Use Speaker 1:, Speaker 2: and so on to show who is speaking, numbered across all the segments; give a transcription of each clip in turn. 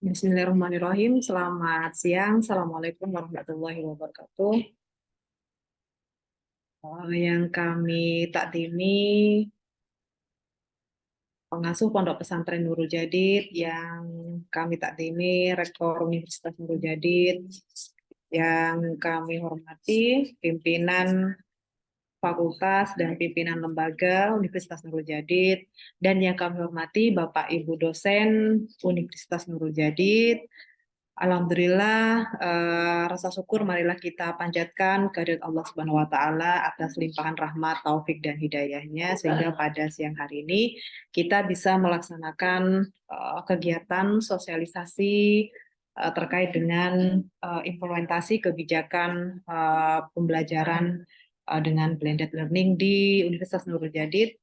Speaker 1: Bismillahirrahmanirrahim. Selamat siang. Assalamualaikum warahmatullahi wabarakatuh. Yang kami takdimi pengasuh Pondok Pesantren Nurul Jadid, yang kami takdimi Rektor Universitas Nurul Jadid, yang kami hormati pimpinan fakultas dan pimpinan lembaga Universitas Nurul Jadid, dan yang kami hormati Bapak Ibu dosen Universitas Nurul Jadid. Alhamdulillah, rasa syukur marilah kita panjatkan kehadirat Allah Subhanahu wa taala atas limpahan rahmat, taufik dan hidayahnya sehingga pada siang hari ini kita bisa melaksanakan kegiatan sosialisasi terkait dengan implementasi kebijakan pembelajaran dengan blended learning di Universitas Nurul Jadid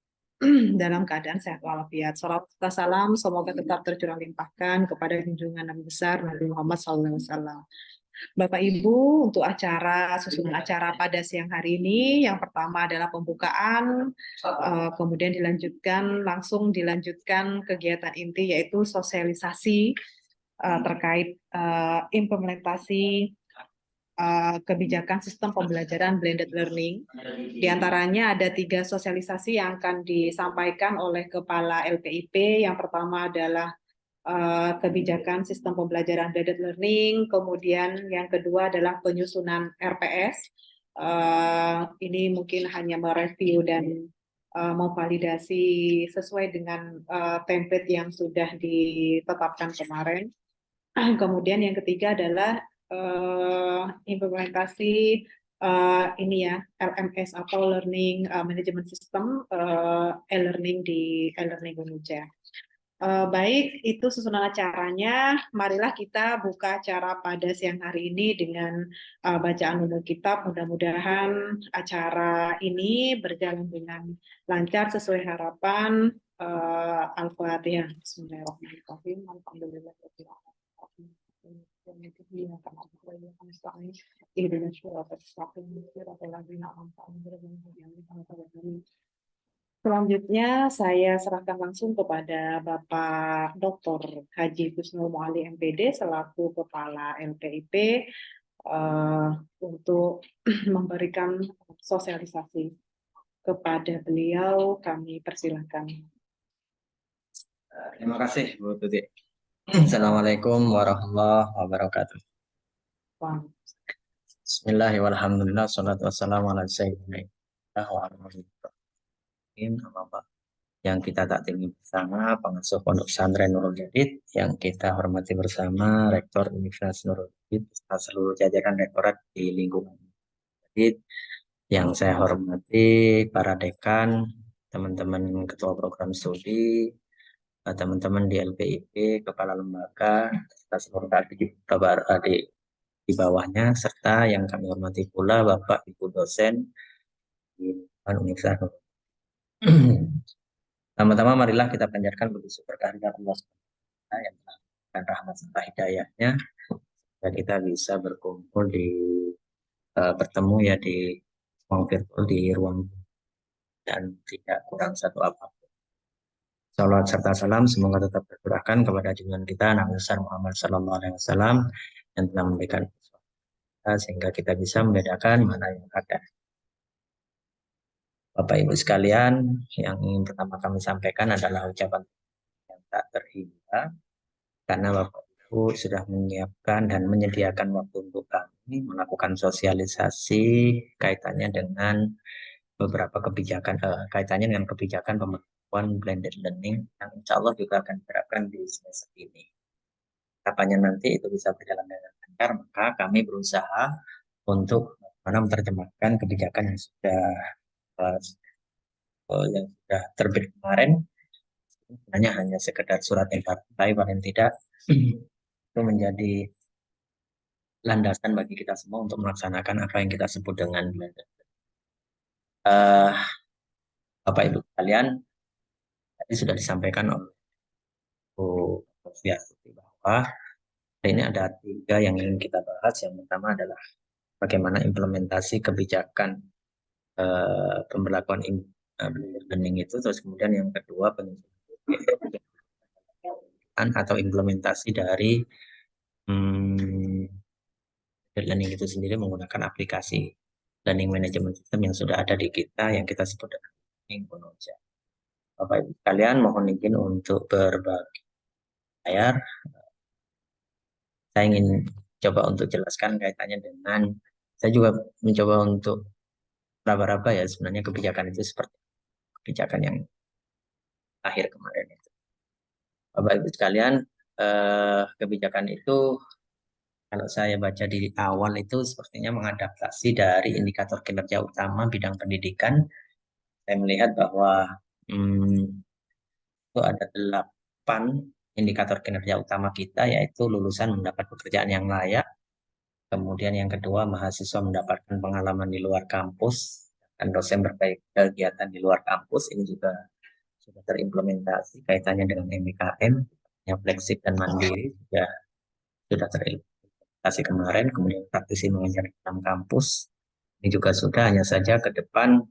Speaker 1: dalam keadaan sehat walafiat. Salawat serta salam semoga tetap tercurah limpahkan kepada junjungan Nabi besar Nabi Muhammad SAW. Bapak Ibu, untuk susunan acara pada siang hari ini, yang pertama adalah pembukaan, kemudian langsung dilanjutkan kegiatan inti yaitu sosialisasi terkait implementasi kebijakan sistem pembelajaran blended learning. Di antaranya ada 3 sosialisasi yang akan disampaikan oleh Kepala LPIP. Yang pertama adalah kebijakan sistem pembelajaran blended learning, kemudian yang kedua adalah penyusunan RPS. Ini mungkin hanya mereview dan memvalidasi sesuai dengan template yang sudah ditetapkan kemarin. Kemudian yang ketiga adalah implementasi ini ya, LMS atau Learning Management System, e-learning di e-learning Indonesia. Baik, itu susunan acaranya. Marilah kita buka acara pada siang hari ini dengan bacaan umum kitab. Mudah-mudahan acara ini berjalan dengan lancar sesuai harapan. Al-Fatihah. Bismillahirrahmanirrahim. Alhamdulillahirrahmanirrahim. Selanjutnya saya serahkan langsung kepada Bapak Dr. Haji Husnul Muali MPD selaku Kepala LPIP untuk memberikan sosialisasi kepada beliau. Kami persilahkan.
Speaker 2: Terima kasih Bu Tuti. Assalamualaikum warahmatullahi wabarakatuh. Bismillahirrahmanirrahim. Wassalatu wassalamu ala sayyidina yang kita takdimi bersama pengasuh Pondok Pesantren Nurul Jadid, yang kita hormati bersama Rektor Universitas Nurul Jadid beserta seluruh jajaran rektorat di lingkungan Jadid, yang saya hormati para dekan, teman-teman ketua program studi, teman-teman di LPIP, kepala lembaga, serta seluruh adik di bawahnya, serta yang kami hormati pula Bapak Ibu dosen di Universitas Nurul Jadid. Pertama-tama marilah kita panjatkan puji syukur kehadirat Allah SWT yang telah memberikan rahmat serta hidayahnya sehingga kita bisa berkumpul bertemu ya di ruang virtual, di ruang dan tidak kurang satu apapun. Salawat serta salam semoga tetap tercurahkan kepada junjungan kita Nabi besar Muhammad SAW yang telah memberikan kita sehingga kita bisa membedakan mana yang ada. Bapak Ibu sekalian, yang ingin pertama kami sampaikan adalah ucapan yang tak terhingga karena Bapak Ibu sudah menyiapkan dan menyediakan waktu untuk kami melakukan sosialisasi kaitannya dengan beberapa kebijakan kaitannya dengan kebijakan pemberlakuan blended learning yang insya Allah juga akan diterapkan di semester ini. Harapannya nanti itu bisa berjalan dengan lancar, maka kami berusaha untuk menerjemahkan kebijakan yang sudah terbit kemarin. Sebenarnya hanya sekedar surat edaran, paling tidak itu menjadi landasan bagi kita semua untuk melaksanakan apa yang kita sebut dengan blended. Bapak Ibu sekalian, tadi sudah disampaikan oleh Bu Fiasuti bahwa ini ada 3 yang ingin kita bahas. Yang pertama adalah bagaimana implementasi kebijakan pemberlakuan blended learning itu. Terus kemudian yang kedua penyusunan atau implementasi dari blended learning itu sendiri menggunakan aplikasi learning management system yang sudah ada di kita yang kita sebut dengan Infonoja. Bapak Ibu sekalian, mohon izin untuk berbagi layar. Saya ingin coba untuk jelaskan kaitannya dengan, saya juga mencoba untuk raba-raba ya sebenarnya kebijakan itu seperti kebijakan yang akhir kemarin itu. Bapak Ibu sekalian, kebijakan itu kalau saya baca di awal itu sepertinya mengadaptasi dari indikator kinerja utama bidang pendidikan. Saya melihat bahwa itu ada 8 indikator kinerja utama kita, yaitu lulusan mendapat pekerjaan yang layak, kemudian yang kedua mahasiswa mendapatkan pengalaman di luar kampus, dan dosen berbaik kegiatan di luar kampus. Ini juga sudah terimplementasi kaitannya dengan MBKM, yang fleksibel dan mandiri sudah terimplementasi kemarin. Kemudian praktisi mengajar di dalam kampus, ini juga sudah, hanya saja ke depan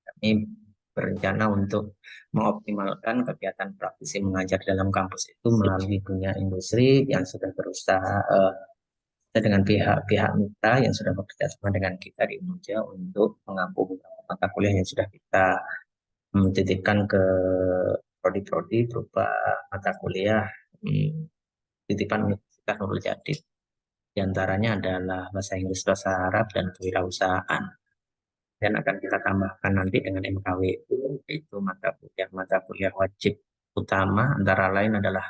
Speaker 2: kami berencana untuk mengoptimalkan kegiatan praktisi mengajar dalam kampus itu melalui dunia industri yang sudah berusaha dengan pihak-pihak mitra yang sudah bekerja sama dengan kita di Indonesia untuk mengampu mata kuliah yang sudah kita titipkan ke prodi-prodi berupa mata kuliah titipan Universitas Nurul Jadid. Di antaranya adalah bahasa Inggris, bahasa Arab, dan kewirausahaan. Dan akan kita tambahkan nanti dengan MKWU, yaitu mata kuliah wajib utama antara lain adalah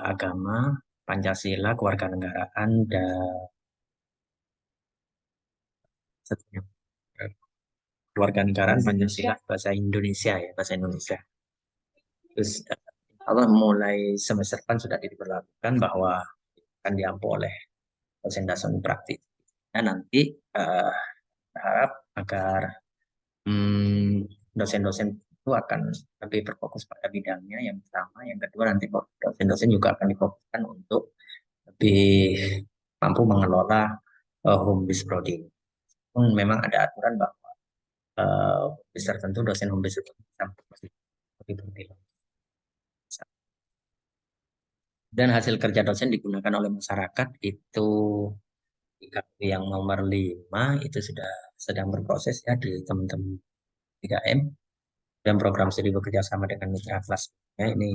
Speaker 2: agama, Pancasila, kewarganegaraan, dan kewarganegaraan, Pancasila, bahasa Indonesia ya, bahasa Indonesia. Terus Allah mulai semester depan sudah diberlakukan bahwa akan diampu oleh dosen-dosen praktik. Nah nanti berharap agar dosen-dosen itu akan lebih berfokus pada bidangnya yang pertama, yang kedua nanti dosen-dosen juga akan difokuskan untuk lebih mampu mengelola home based prodi. Memang ada aturan bahwa home tertentu, dosen home based tertentu lebih berpilih. Dan hasil kerja dosen digunakan oleh masyarakat itu yang nomor 5 itu sudah sedang berproses ya di teman-teman 3M, dan program studi bekerja sama dengan mitra kelasnya ini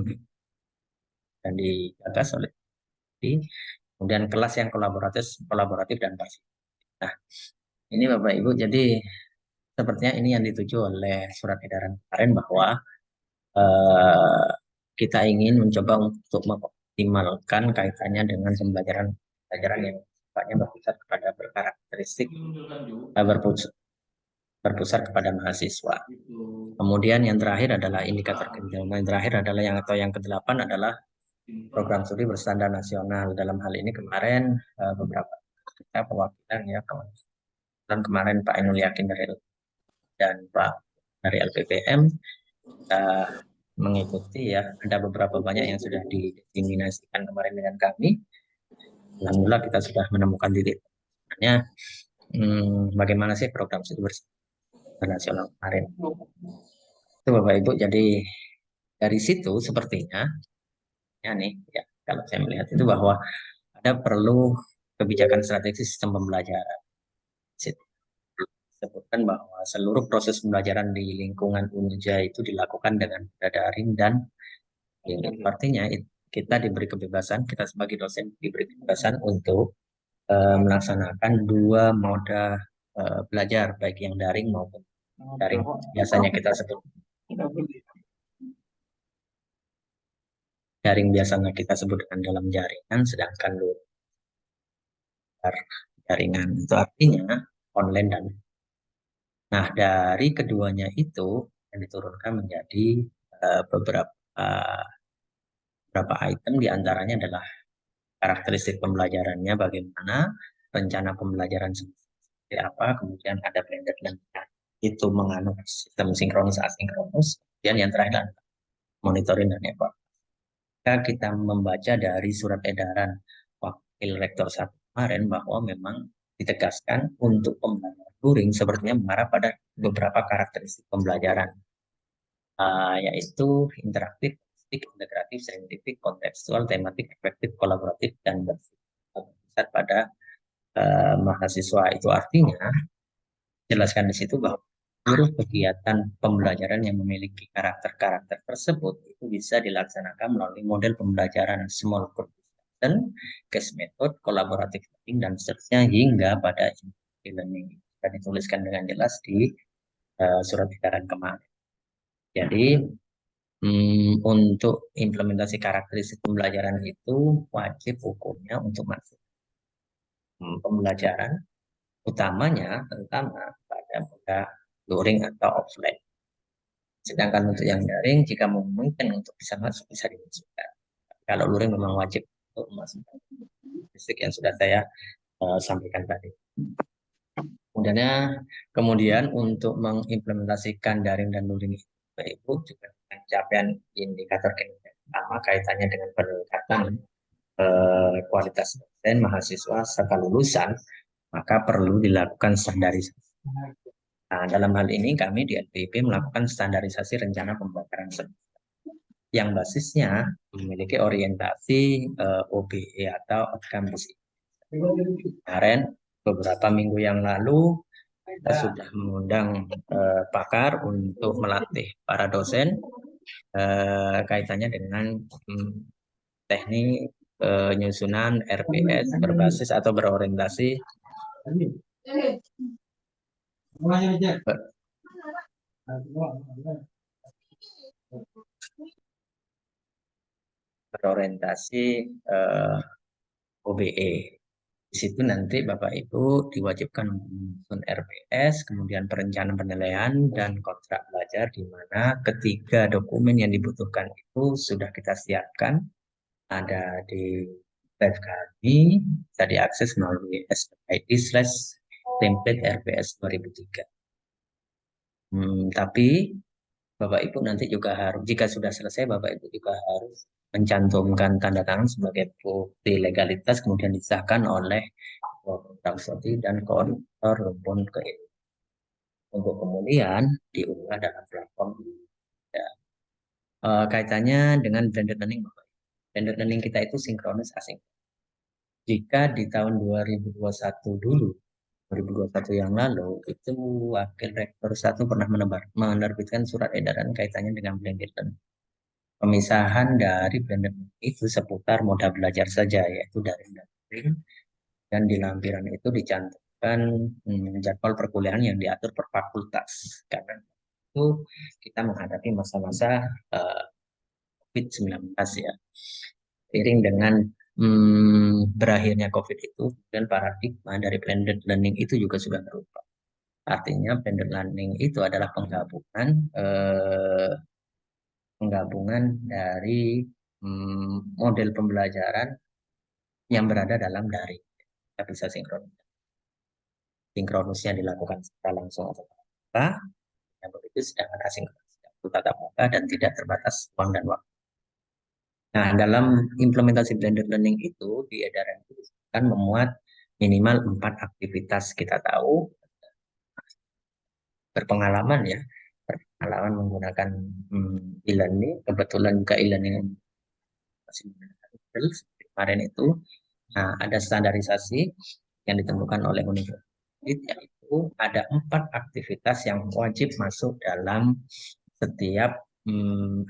Speaker 2: dan digagas oleh kemudian kelas yang kolaboratif dan pasif. Nah, ini Bapak Ibu, jadi sepertinya ini yang dituju oleh surat edaran kemarin bahwa kita ingin mencoba untuk mengoptimalkan kaitannya dengan pembelajaran yang sifatnya berpusat kepada berkarakteristik berpusat kepada mahasiswa. Kemudian yang terakhir adalah indikator kinerja. Yang terakhir adalah yang ke-8 adalah program studi berstandar nasional. Dalam hal ini kemarin beberapa perwakilan ya kemarin Pak Ainul Yakin dan Pak dari LPPM mengikuti ya, ada beberapa banyak yang sudah didiseminasikan kemarin dengan kami. Alhamdulillah kita sudah menemukan titik bagaimana sih program studi berstandar nasional kemarin. Itu Bapak Ibu, jadi dari situ sepertinya ya nih ya, kalau saya melihat itu bahwa ada perlu kebijakan strategi sistem pembelajaran. Sebutkan bahwa seluruh proses pembelajaran di lingkungan UNJA itu dilakukan dengan daring dan artinya kita diberi kebebasan, kita sebagai dosen diberi kebebasan untuk melaksanakan 2 moda belajar, baik yang daring maupun daring. Biasanya kita sebut dengan dalam jaringan, sedangkan luar jaringan itu artinya online. Dan nah dari keduanya itu yang diturunkan menjadi beberapa item, diantaranya adalah karakteristik pembelajarannya, bagaimana rencana pembelajaran seperti apa, kemudian ada blended learning itu menganut sistem sinkronus asinkronus, dan yang terakhir monitoring dan evaluasi. Kita membaca dari surat edaran Wakil Rektor 1 kemarin bahwa memang ditegaskan untuk pembelajaran luring sepertinya mengarah pada beberapa karakteristik pembelajaran, yaitu interaktif, integratif, saintifik, kontekstual, tematik, efektif, kolaboratif, dan bersifat pada mahasiswa. Itu artinya jelaskan di situ bahwa seluruh kegiatan pembelajaran yang memiliki karakter-karakter tersebut itu bisa dilaksanakan melalui model pembelajaran small group discussion, case method, collaborative learning, dan seterusnya hingga pada e-learning. Dan dituliskan dengan jelas di surat edaran kemarin. Jadi untuk implementasi karakteristik pembelajaran itu wajib hukumnya untuk masuk pembelajaran utamanya terutama pada moda luring atau offline. Sedangkan untuk yang daring, jika memungkinkan untuk bisa masuk, bisa dimasukkan. Kalau luring memang wajib untuk memasukkan statistik yang sudah saya sampaikan tadi. Kemudian untuk mengimplementasikan daring dan luring itu juga dengan capaian indikator kinerja pertama kaitannya dengan peningkatan kualitas dosen, mahasiswa, serta lulusan, maka perlu dilakukan standarisasi. Nah, dalam hal ini kami di LPIP melakukan standarisasi rencana pembelajaran yang basisnya memiliki orientasi OBE atau outcome based. Kemarin beberapa minggu yang lalu kita sudah mengundang pakar untuk melatih para dosen kaitannya dengan teknik penyusunan RPS berbasis atau berorientasi OBE. Di situ nanti Bapak Ibu diwajibkan menyusun RPS, kemudian perencanaan penilaian dan kontrak belajar, di mana ketiga dokumen yang dibutuhkan itu sudah kita siapkan, ada di web kami, bisa diakses melalui sid/template RPS 2003. Tapi Bapak Ibu nanti juga harus, jika sudah selesai, Bapak Ibu juga harus mencantumkan tanda tangan sebagai bukti legalitas, kemudian disahkan oleh Ramsoti dan koordinator rumpun keilmuan untuk kemudian diunggah dalam platform. Ya. Kaitannya dengan blended learning, Bapak Ibu. Blended learning kita itu sinkronis asinkronis. Jika di tahun 2021 dulu, 2021 yang lalu, itu Wakil Rektor 1 pernah menerbitkan surat edaran kaitannya dengan blended learning. Pemisahan dari blended learning itu seputar moda belajar saja, yaitu daring dan luring, dan di lampiran itu dicantumkan jadwal perkuliahan yang diatur per fakultas. Karena itu kita menghadapi masa-masa COVID-19 ya. Seiring dengan berakhirnya COVID itu, dan paradigma dari blended learning itu juga sudah berubah. Artinya blended learning itu adalah penggabungan dari model pembelajaran yang berada dalam daring. Kita bisa sinkronisnya dilakukan secara langsung atau tatap muka, yang begitu sedangkan asinkronis tatap muka dan tidak terbatas ruang dan waktu. Nah, dalam implementasi blended learning itu di edaran itu akan memuat minimal 4 aktivitas. Kita tahu berpengalaman ya, berpengalaman menggunakan e-learning, kebetulan juga e-learning masih menggunakan Moodle seperti kemarin itu. Nah, ada standarisasi yang ditentukan oleh universitas, yaitu ada 4 aktivitas yang wajib masuk dalam setiap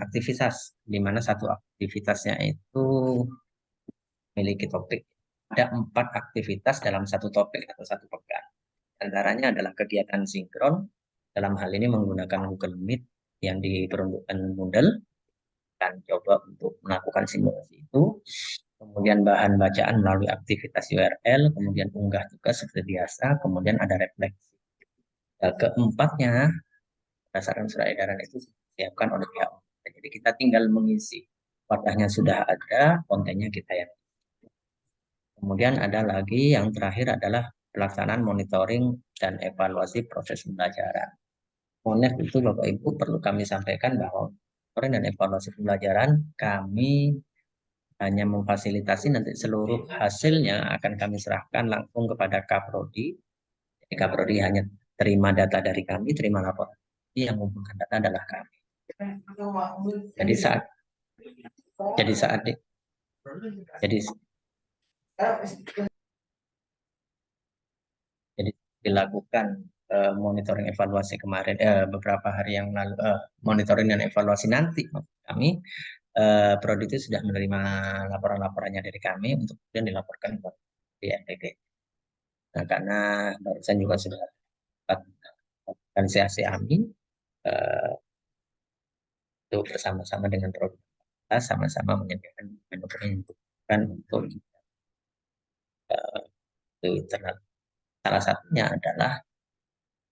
Speaker 2: aktivitas, di mana satu aktivitasnya itu memiliki topik. Ada 4 aktivitas dalam satu topik atau satu pekan. Antaranya adalah kegiatan sinkron, dalam hal ini menggunakan Google Meet yang diperuntukkan Moodle, dan coba untuk melakukan simulasi itu. Kemudian bahan bacaan melalui aktivitas URL, kemudian unggah tugas seperti biasa, kemudian ada refleksi. Dan keempatnya, berdasarkan surat edaran itu disiapkan oleh pihak. Jadi kita tinggal mengisi. Wadahnya sudah ada, kontennya kita yang. Kemudian ada lagi yang terakhir adalah pelaksanaan monitoring dan evaluasi proses pembelajaran. Monet itu Bapak Ibu perlu kami sampaikan bahwa monitoring dan evaluasi pembelajaran kami hanya memfasilitasi, nanti seluruh hasilnya akan kami serahkan langsung kepada Kaprodi Jika prodi hanya terima data dari kami, terima laporan, yang mengumpulkan data adalah kami. Jadi saat jadi saat jadi jadi dilakukan monitoring evaluasi kemarin beberapa hari yang lalu, monitoring dan evaluasi nanti kami prodi itu sudah menerima laporan-laporannya dari kami untuk kemudian dilaporkan ke BNPB. Nah, karena barusan juga sudah dapat organisasi AMI untuk bersama-sama dengan prodi kita sama-sama menyediakan dokumen yang dibutuhkan untuk internal. Salah satunya adalah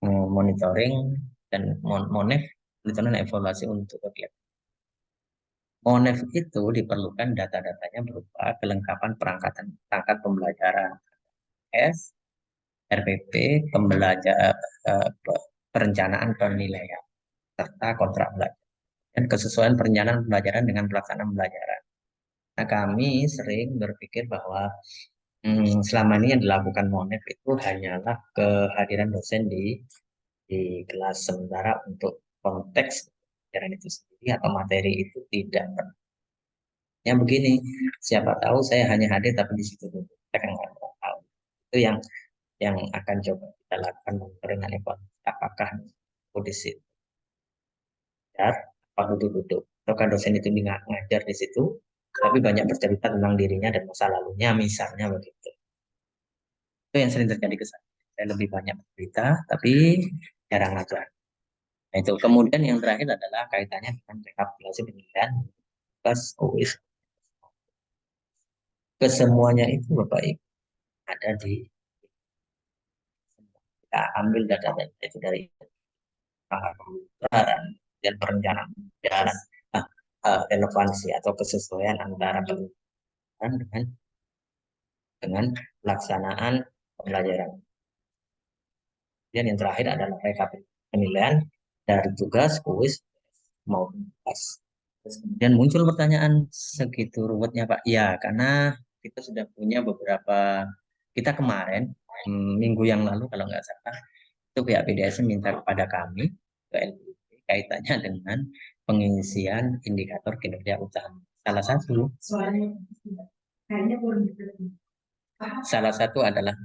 Speaker 2: monitoring dan monef, monitoring dan evaluasi untuk kegiatan. Monef itu diperlukan data-datanya berupa kelengkapan perangkat pembelajaran S, RPP, perencanaan penilaian, serta kontrak belajar, dan kesesuaian perencanaan pembelajaran dengan pelaksanaan pembelajaran. Nah, kami sering berpikir bahwa selama ini yang dilakukan Monef itu hanyalah kehadiran dosen di kelas, sementara untuk konteks pelajaran itu sendiri atau materi itu tidak pernah. Yang begini, siapa tahu saya hanya hadir tapi di situ dulu. Saya kan nggak pernah tahu. Itu yang akan coba kita lakukan monitoring dan evaluasi. Apakah di situ ya, apa duduk-duduk. Ataukah dosen itu ngajar di situ, tapi banyak bercerita tentang dirinya dan masa lalunya, misalnya begitu. Itu yang sering terjadi ke saya. Saya lebih banyak bercerita, tapi jarang ngajar. Nah, itu. Kemudian yang terakhir adalah kaitannya dengan rekapitulasi penilaian pas UIS. Kesemuanya itu Bapak Ibu ada di, kita ambil data-data itu dari pembelajaran dan perencanaan pembelajaran, relevansi atau kesesuaian antara pembelajaran dengan pelaksanaan pembelajaran. Dan yang terakhir adalah rekapitulasi penilaian dari tugas, kuis, maupun kelas. Terus kemudian muncul pertanyaan, segitu ruwetnya Pak? Ya, karena kita sudah punya beberapa, kita kemarin, minggu yang lalu kalau nggak salah, itu pihak PDS minta kepada kami, ke LPP, kaitannya dengan pengisian indikator kinerja utama. Salah satu adalah,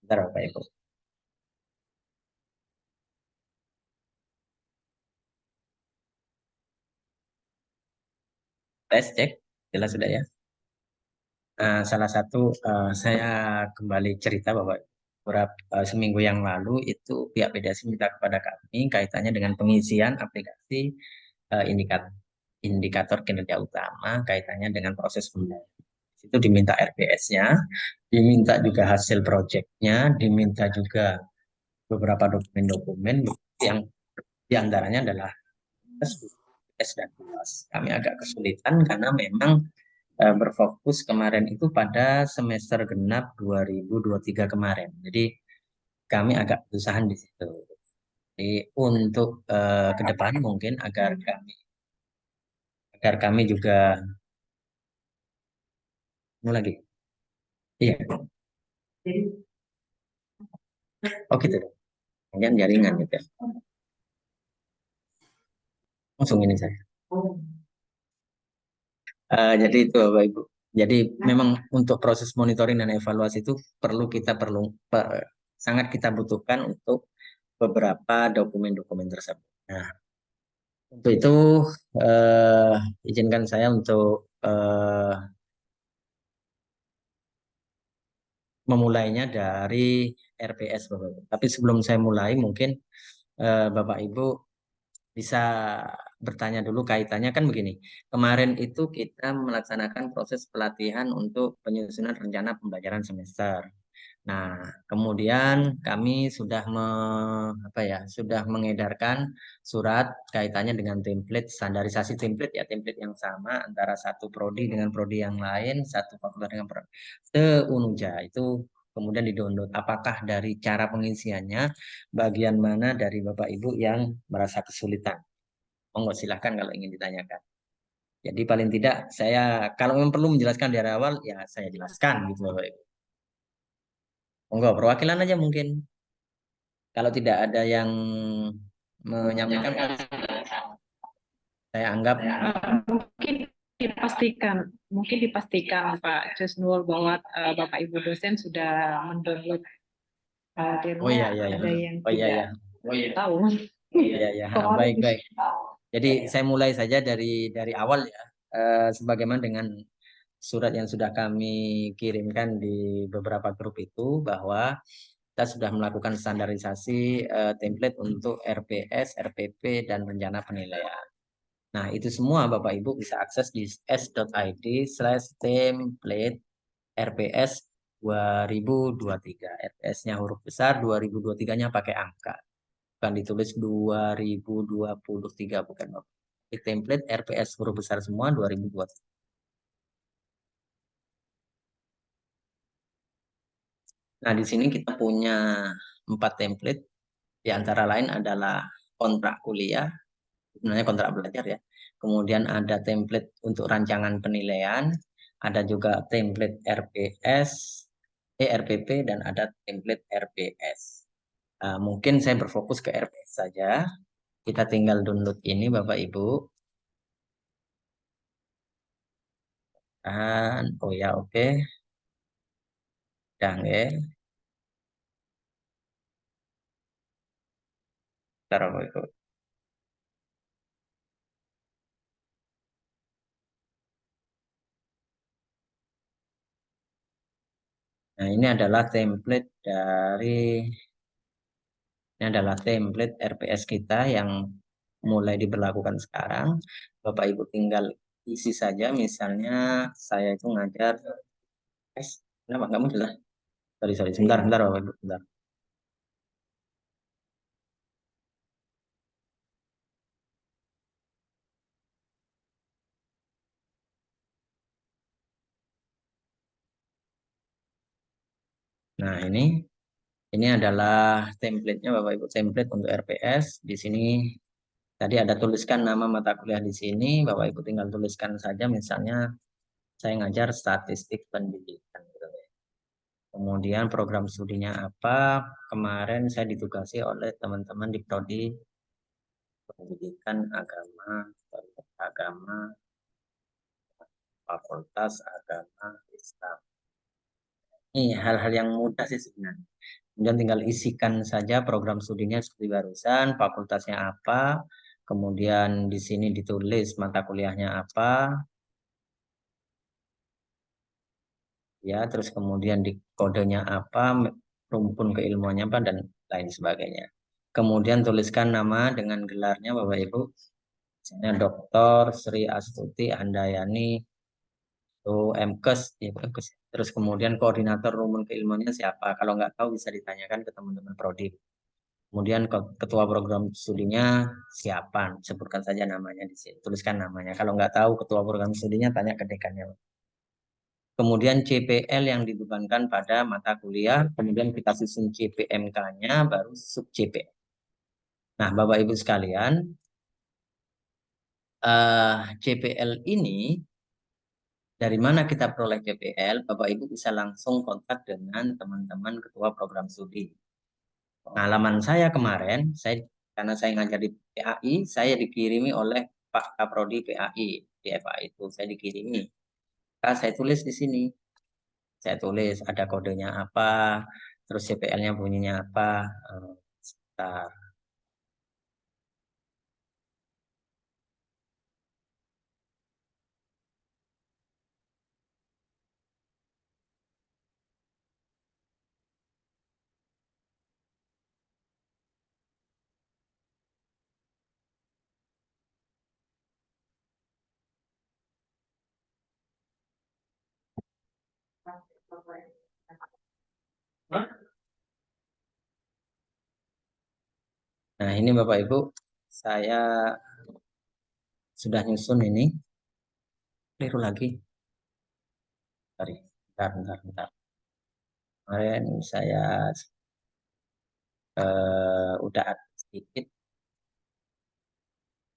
Speaker 2: bentar Bapak Ibu. Tes cek, jelas sudah ya. Salah satu saya kembali cerita bahwa seminggu yang lalu itu pihak PDASI minta kepada kami kaitannya dengan pengisian aplikasi indikator kinerja utama kaitannya dengan proses pembelajaran. Itu diminta RPS-nya, diminta juga hasil proyeknya, diminta juga beberapa dokumen-dokumen yang diantaranya adalah S dan UAS. Kami agak kesulitan karena memang berfokus kemarin itu pada semester genap 2023 kemarin. Jadi kami agak kesusahan di situ. Jadi untuk ke depan mungkin agar kami juga mau lagi. Iya. Oh gitu. Kemudian jaringan gitu ya. Langsung ini saya. Jadi itu Bapak Ibu. Jadi memang untuk proses monitoring dan evaluasi itu sangat kita butuhkan untuk beberapa dokumen-dokumen tersebut. Nah, untuk itu izinkan saya untuk memulainya dari RPS Bapak Ibu. Tapi sebelum saya mulai mungkin Bapak Ibu bisa bertanya dulu kaitannya kan begini. Kemarin itu kita melaksanakan proses pelatihan untuk penyusunan rencana pembelajaran semester. Nah, kemudian kami sudah mengedarkan surat kaitannya dengan template, standarisasi template ya, template yang sama antara satu prodi dengan prodi yang lain, satu fakultas dengan prodi. Se-Unuja itu kemudian di-download. Apakah dari cara pengisiannya, bagian mana dari Bapak Ibu yang merasa kesulitan? Monggo silahkan kalau ingin ditanyakan. Jadi paling tidak saya kalau memang perlu menjelaskan dari awal ya saya jelaskan gitu Bapak Ibu. Monggo, perwakilan aja mungkin. Kalau tidak ada yang menyampaikan, saya anggap
Speaker 1: Mungkin dipastikan Pak Jusnul bahwa Bapak Ibu dosen sudah mendownload
Speaker 2: oh iya
Speaker 1: demo.
Speaker 2: iya iya.
Speaker 1: Ada yang
Speaker 2: Oh iya
Speaker 1: tidak
Speaker 2: iya.
Speaker 1: tahu.
Speaker 2: Iya iya.
Speaker 1: Kemarin
Speaker 2: Baik baik. Jadi saya mulai saja dari awal ya. Sebagaimana dengan surat yang sudah kami kirimkan di beberapa grup itu bahwa kita sudah melakukan standarisasi template untuk RPS, RPP, dan rencana penilaian. Nah, itu semua Bapak Ibu bisa akses di s.id/template RPS 2023. RPS-nya huruf besar, 2023-nya pakai angka. Bukan ditulis 2023, bukan Bapak. Di template RPS huruf besar semua 2023. Nah, di sini kita punya 4 template. Di antara lain adalah kontrak kuliah, sebenarnya kontrak belajar ya. Kemudian ada template untuk rancangan penilaian, ada juga template RPS, RPP, dan ada template RPS. Mungkin saya berfokus ke RPS saja. Kita tinggal download ini Bapak Ibu. Dan, oh ya oke, dan ya. Bentar, Bapak Ibu. Nah, ini adalah template RPS kita yang mulai diberlakukan sekarang. Bapak Ibu tinggal isi saja, misalnya saya itu ngajar, kenapa nggak muncul lah? Sorry, sorry, sebentar, sebentar Bapak Ibu, sebentar. Nah, ini adalah template-nya Bapak Ibu, template untuk RPS. Di sini tadi ada tuliskan nama mata kuliah di sini, Bapak Ibu tinggal tuliskan saja, misalnya saya ngajar statistik pendidikan, gitu ya. Kemudian program studinya apa? Kemarin saya ditugasi oleh teman-teman di Prodi Pendidikan Agama, Agama, Fakultas Agama Islam. Ini hal-hal yang mudah sih sebenarnya. Kemudian tinggal isikan saja program studinya seperti barusan, fakultasnya apa, kemudian di sini ditulis mata kuliahnya apa, ya, terus kemudian di kodenya apa, rumpun keilmuannya apa, dan lain sebagainya. Kemudian tuliskan nama dengan gelarnya Bapak Ibu, misalnya Dr. Sri Astuti Handayani, MKes, ya, MKes. Terus kemudian koordinator rumpun keilmuannya siapa? Kalau nggak tahu bisa ditanyakan ke teman-teman prodi. Kemudian ketua program studinya siapa? Sebutkan saja namanya di sini. Tuliskan namanya. Kalau nggak tahu ketua program studinya, tanya ke dekannya. Kemudian CPL yang dibebankan pada mata kuliah. Kemudian kita susun CPMK-nya, baru sub CPL. Nah, Bapak Ibu sekalian, CPL ini dari mana kita peroleh CPL? Bapak Ibu bisa langsung kontak dengan teman-teman ketua program studi. Pengalaman saya kemarin, karena saya ngajar di PAI, saya dikirimi oleh Pak Kaprodi PAI di FAI itu, saya dikirimi. Saya tulis di sini, saya tulis ada kodenya apa, terus CPL-nya bunyinya apa. Sebentar. Nah, ini Bapak Ibu, saya sudah nyusun ini. Keliru lagi. Sorry, bentar, bentar, bentar. Kemarin saya udah ada sedikit.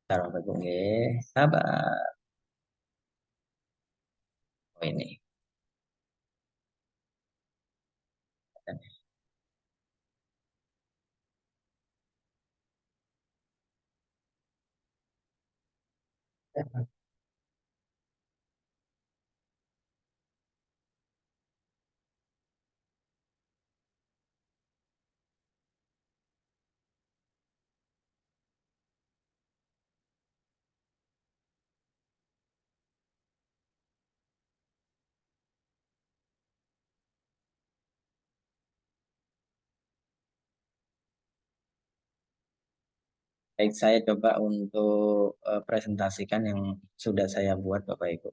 Speaker 2: Bentar, Bapak Ibu, nggih. Sabar. Oh, ini. Baik, saya coba untuk presentasikan yang sudah saya buat Bapak Ibu.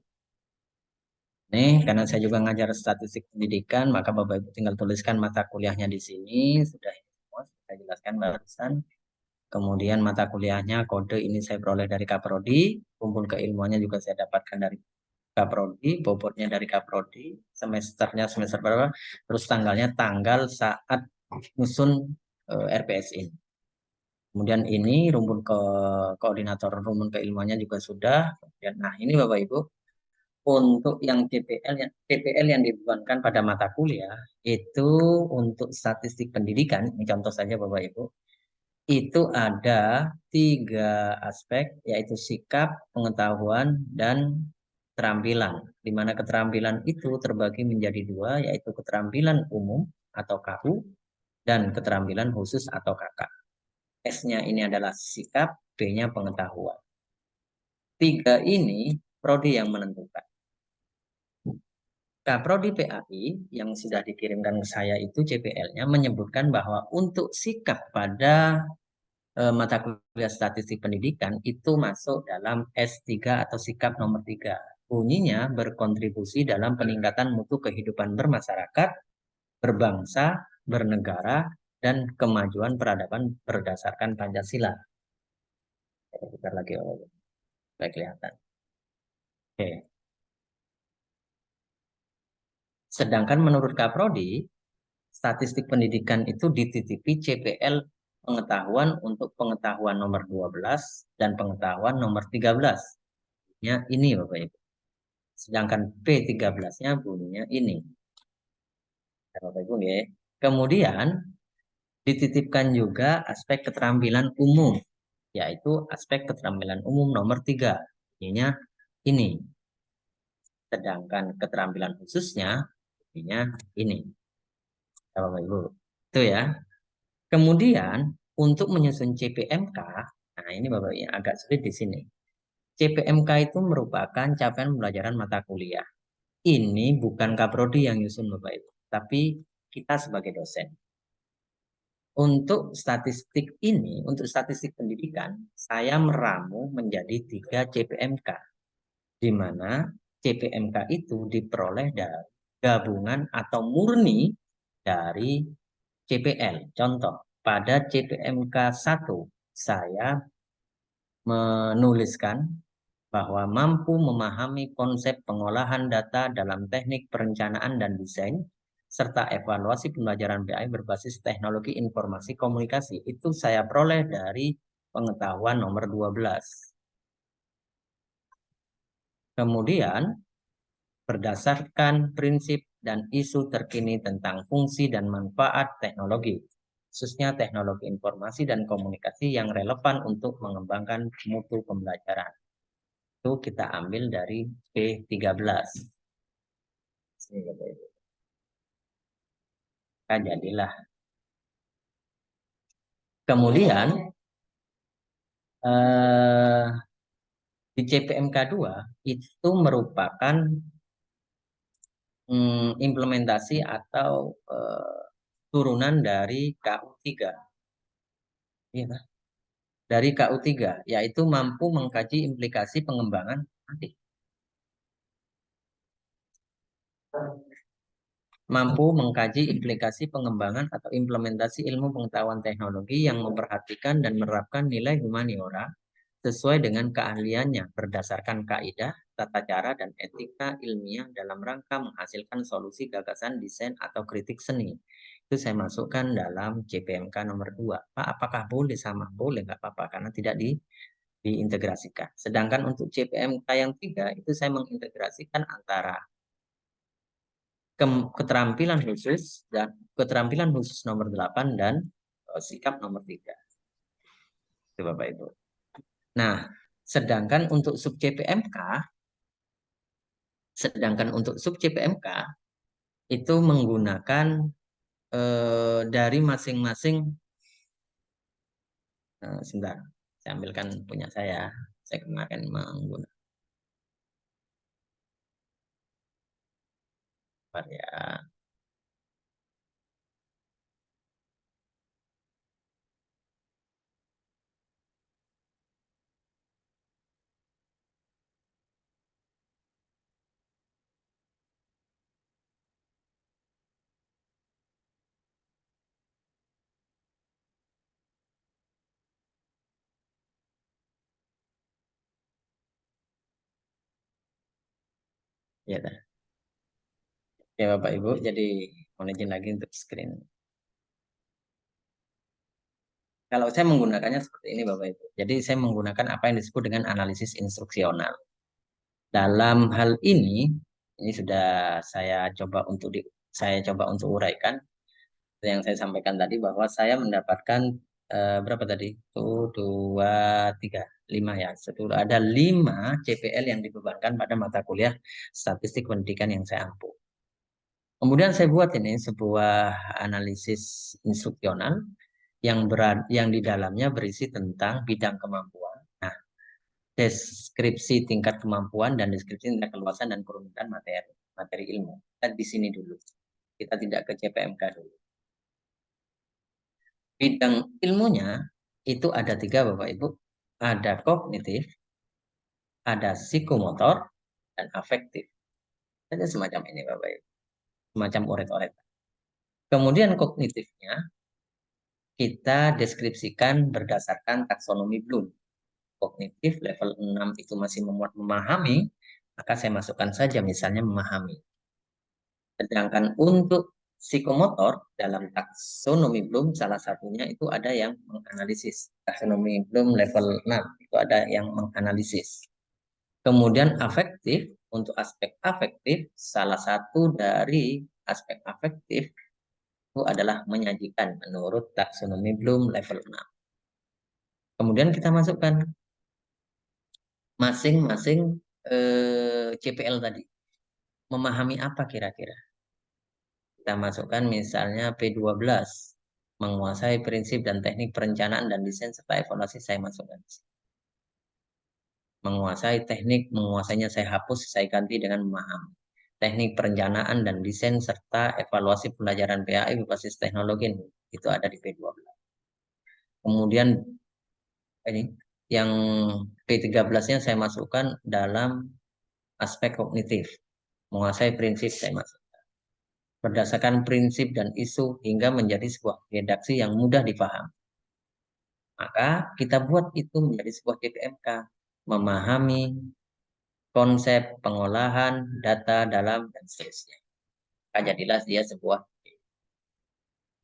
Speaker 2: Nih, karena saya juga ngajar statistik pendidikan, maka Bapak Ibu tinggal tuliskan mata kuliahnya di sini. Sudah ini semua saya jelaskan barusan. Kemudian mata kuliahnya, kode ini saya peroleh dari Kaprodi, kumpul keilmuannya juga saya dapatkan dari Kaprodi, bobotnya dari Kaprodi, semesternya semester berapa, terus tanggalnya tanggal saat nyusun RPS ini. Kemudian ini rumpun ke koordinator rumpun keilmuannya juga sudah. Nah, ini Bapak Ibu, untuk yang TPL yang dibebankan pada mata kuliah itu untuk statistik pendidikan, ini contoh saja Bapak Ibu, itu ada 3 aspek, yaitu sikap, pengetahuan, dan keterampilan. Di mana keterampilan itu terbagi menjadi 2, yaitu keterampilan umum atau KU dan keterampilan khusus atau KK. S-nya ini adalah sikap, B-nya pengetahuan. 3 ini prodi yang menentukan. Prodi PAI yang sudah dikirimkan ke saya itu CPL-nya menyebutkan bahwa untuk sikap pada mata kuliah statistik pendidikan itu masuk dalam S3 atau sikap nomor 3. Bunyinya berkontribusi dalam peningkatan mutu kehidupan bermasyarakat, berbangsa, bernegara, dan kemajuan peradaban berdasarkan Pancasila. Kita lagi supaya kelihatan. Oke. Sedangkan menurut Kaprodi, statistik pendidikan itu dititipi CPL pengetahuan untuk pengetahuan nomor 12 dan pengetahuan nomor 13. Ya, ini Bapak Ibu. Sedangkan P13-nya bunyinya ini. Bapak Ibu ya. Kemudian dititipkan juga aspek keterampilan umum, yaitu aspek keterampilan umum nomor 3. Bunyinya ini. Sedangkan keterampilan khususnya bunyinya ini. Bapak Ibu. Itu ya. Kemudian untuk menyusun CPMK, nah ini Bapak ya agak sulit di sini. CPMK itu merupakan capaian pembelajaran mata kuliah. Ini bukan Kaprodi yang nyusun Bapak Ibu, tapi kita sebagai dosen. Untuk statistik ini, untuk statistik pendidikan, saya meramu menjadi 3 CPMK, di mana CPMK itu diperoleh dari gabungan atau murni dari CPL. Contoh, pada CPMK 1, saya menuliskan bahwa mampu memahami konsep pengolahan data dalam teknik perencanaan dan desain, serta evaluasi pembelajaran BI berbasis teknologi informasi komunikasi. Itu saya peroleh dari pengetahuan nomor 12. Kemudian, berdasarkan prinsip dan isu terkini tentang fungsi dan manfaat teknologi, khususnya teknologi informasi dan komunikasi yang relevan untuk mengembangkan mutu pembelajaran. Itu kita ambil dari P13. Nah, jadilah. Kemudian di CPMK 2 itu merupakan implementasi atau turunan dari KU3. Ya, dari KU3, yaitu mampu mengkaji implikasi pengembangan nanti. Mampu mengkaji implikasi pengembangan atau implementasi ilmu pengetahuan teknologi yang memperhatikan dan menerapkan nilai humaniora sesuai dengan keahliannya berdasarkan kaidah, tata cara, dan etika ilmiah dalam rangka menghasilkan solusi gagasan desain atau kritik seni. Itu saya masukkan dalam CPMK nomor 2. Pak, apakah boleh sama? Boleh, nggak apa-apa, karena tidak diintegrasikan. Sedangkan untuk CPMK yang 3, itu saya mengintegrasikan antara keterampilan khusus dan keterampilan khusus nomor 8 dan sikap nomor 3. Itu Bapak Ibu. Nah, Sedangkan untuk sub CPMK, itu menggunakan dari masing-masing. Sebentar, saya ambilkan punya saya. Saya kemarin menggunakan ya. Ya, dah. Ya Bapak Ibu, jadi mohon izin lagi untuk screen. Kalau saya menggunakannya seperti ini Bapak Ibu. Jadi saya menggunakan apa yang disebut dengan analisis instruksional. Dalam hal ini sudah saya coba untuk uraikan yang saya sampaikan tadi bahwa saya mendapatkan berapa tadi? Itu 2, 3, 5 ya. Ada 5 CPL yang dibebankan pada mata kuliah statistik pendidikan yang saya ampu. Kemudian saya buat ini sebuah analisis instruksional yang di dalamnya berisi tentang bidang kemampuan. Nah, deskripsi tingkat kemampuan dan deskripsi tingkat keluasan dan kerumitan materi ilmu. Kita di sini dulu. Kita tidak ke CPMK dulu. Bidang ilmunya itu ada 3 Bapak Ibu. Ada kognitif, ada psikomotor, dan afektif. Ada semacam ini Bapak Ibu. Semacam oret-oret. Kemudian kognitifnya kita deskripsikan berdasarkan taksonomi Bloom. Kognitif level 6 itu masih memuat memahami, maka saya masukkan saja misalnya memahami. Sedangkan untuk psikomotor dalam taksonomi Bloom salah satunya itu ada yang menganalisis. Taksonomi Bloom level 6 itu ada yang menganalisis. Kemudian afektif, untuk aspek afektif salah satu dari aspek afektif itu adalah menyajikan menurut taksonomi Bloom level 6. Kemudian kita masukkan masing-masing CPL tadi. Memahami apa kira-kira? Kita masukkan misalnya P12, menguasai prinsip dan teknik perencanaan dan desain serta evaluasi, saya masukkan. Menguasainya saya hapus, saya ganti dengan memahami. Teknik perencanaan dan desain serta evaluasi pelajaran PAI berbasis teknologi itu ada di P12. Kemudian ini yang P13-nya saya masukkan dalam aspek kognitif. Menguasai prinsip saya masukkan. Berdasarkan prinsip dan isu hingga menjadi sebuah redaksi yang mudah dipahami. Maka kita buat itu menjadi sebuah CPMK. Memahami konsep pengolahan data dalam dan seterusnya. Maka jadilah dia sebuah.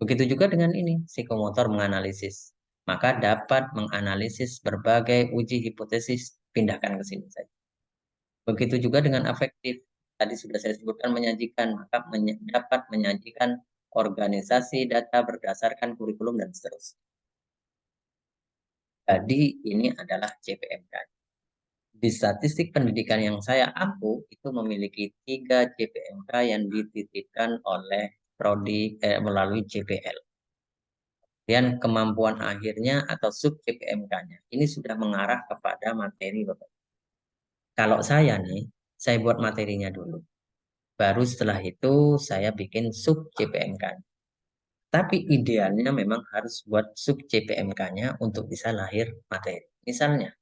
Speaker 2: Begitu juga dengan ini, psikomotor menganalisis. Maka dapat menganalisis berbagai uji hipotesis, pindahkan ke sini saja. Begitu juga dengan afektif. Tadi sudah saya sebutkan menyajikan, maka dapat menyajikan organisasi data berdasarkan kurikulum dan seterusnya. Jadi ini adalah CPMK. Di statistik pendidikan yang saya ampu itu memiliki 3 CPMK yang dititipkan oleh prodi melalui CPL. Dan kemampuan akhirnya atau sub CPMK-nya ini sudah mengarah kepada materi Bapak. Kalau saya nih, saya buat materinya dulu. Baru setelah itu saya bikin sub CPMK. Tapi idealnya memang harus buat sub CPMK-nya untuk bisa lahir materi. Misalnya,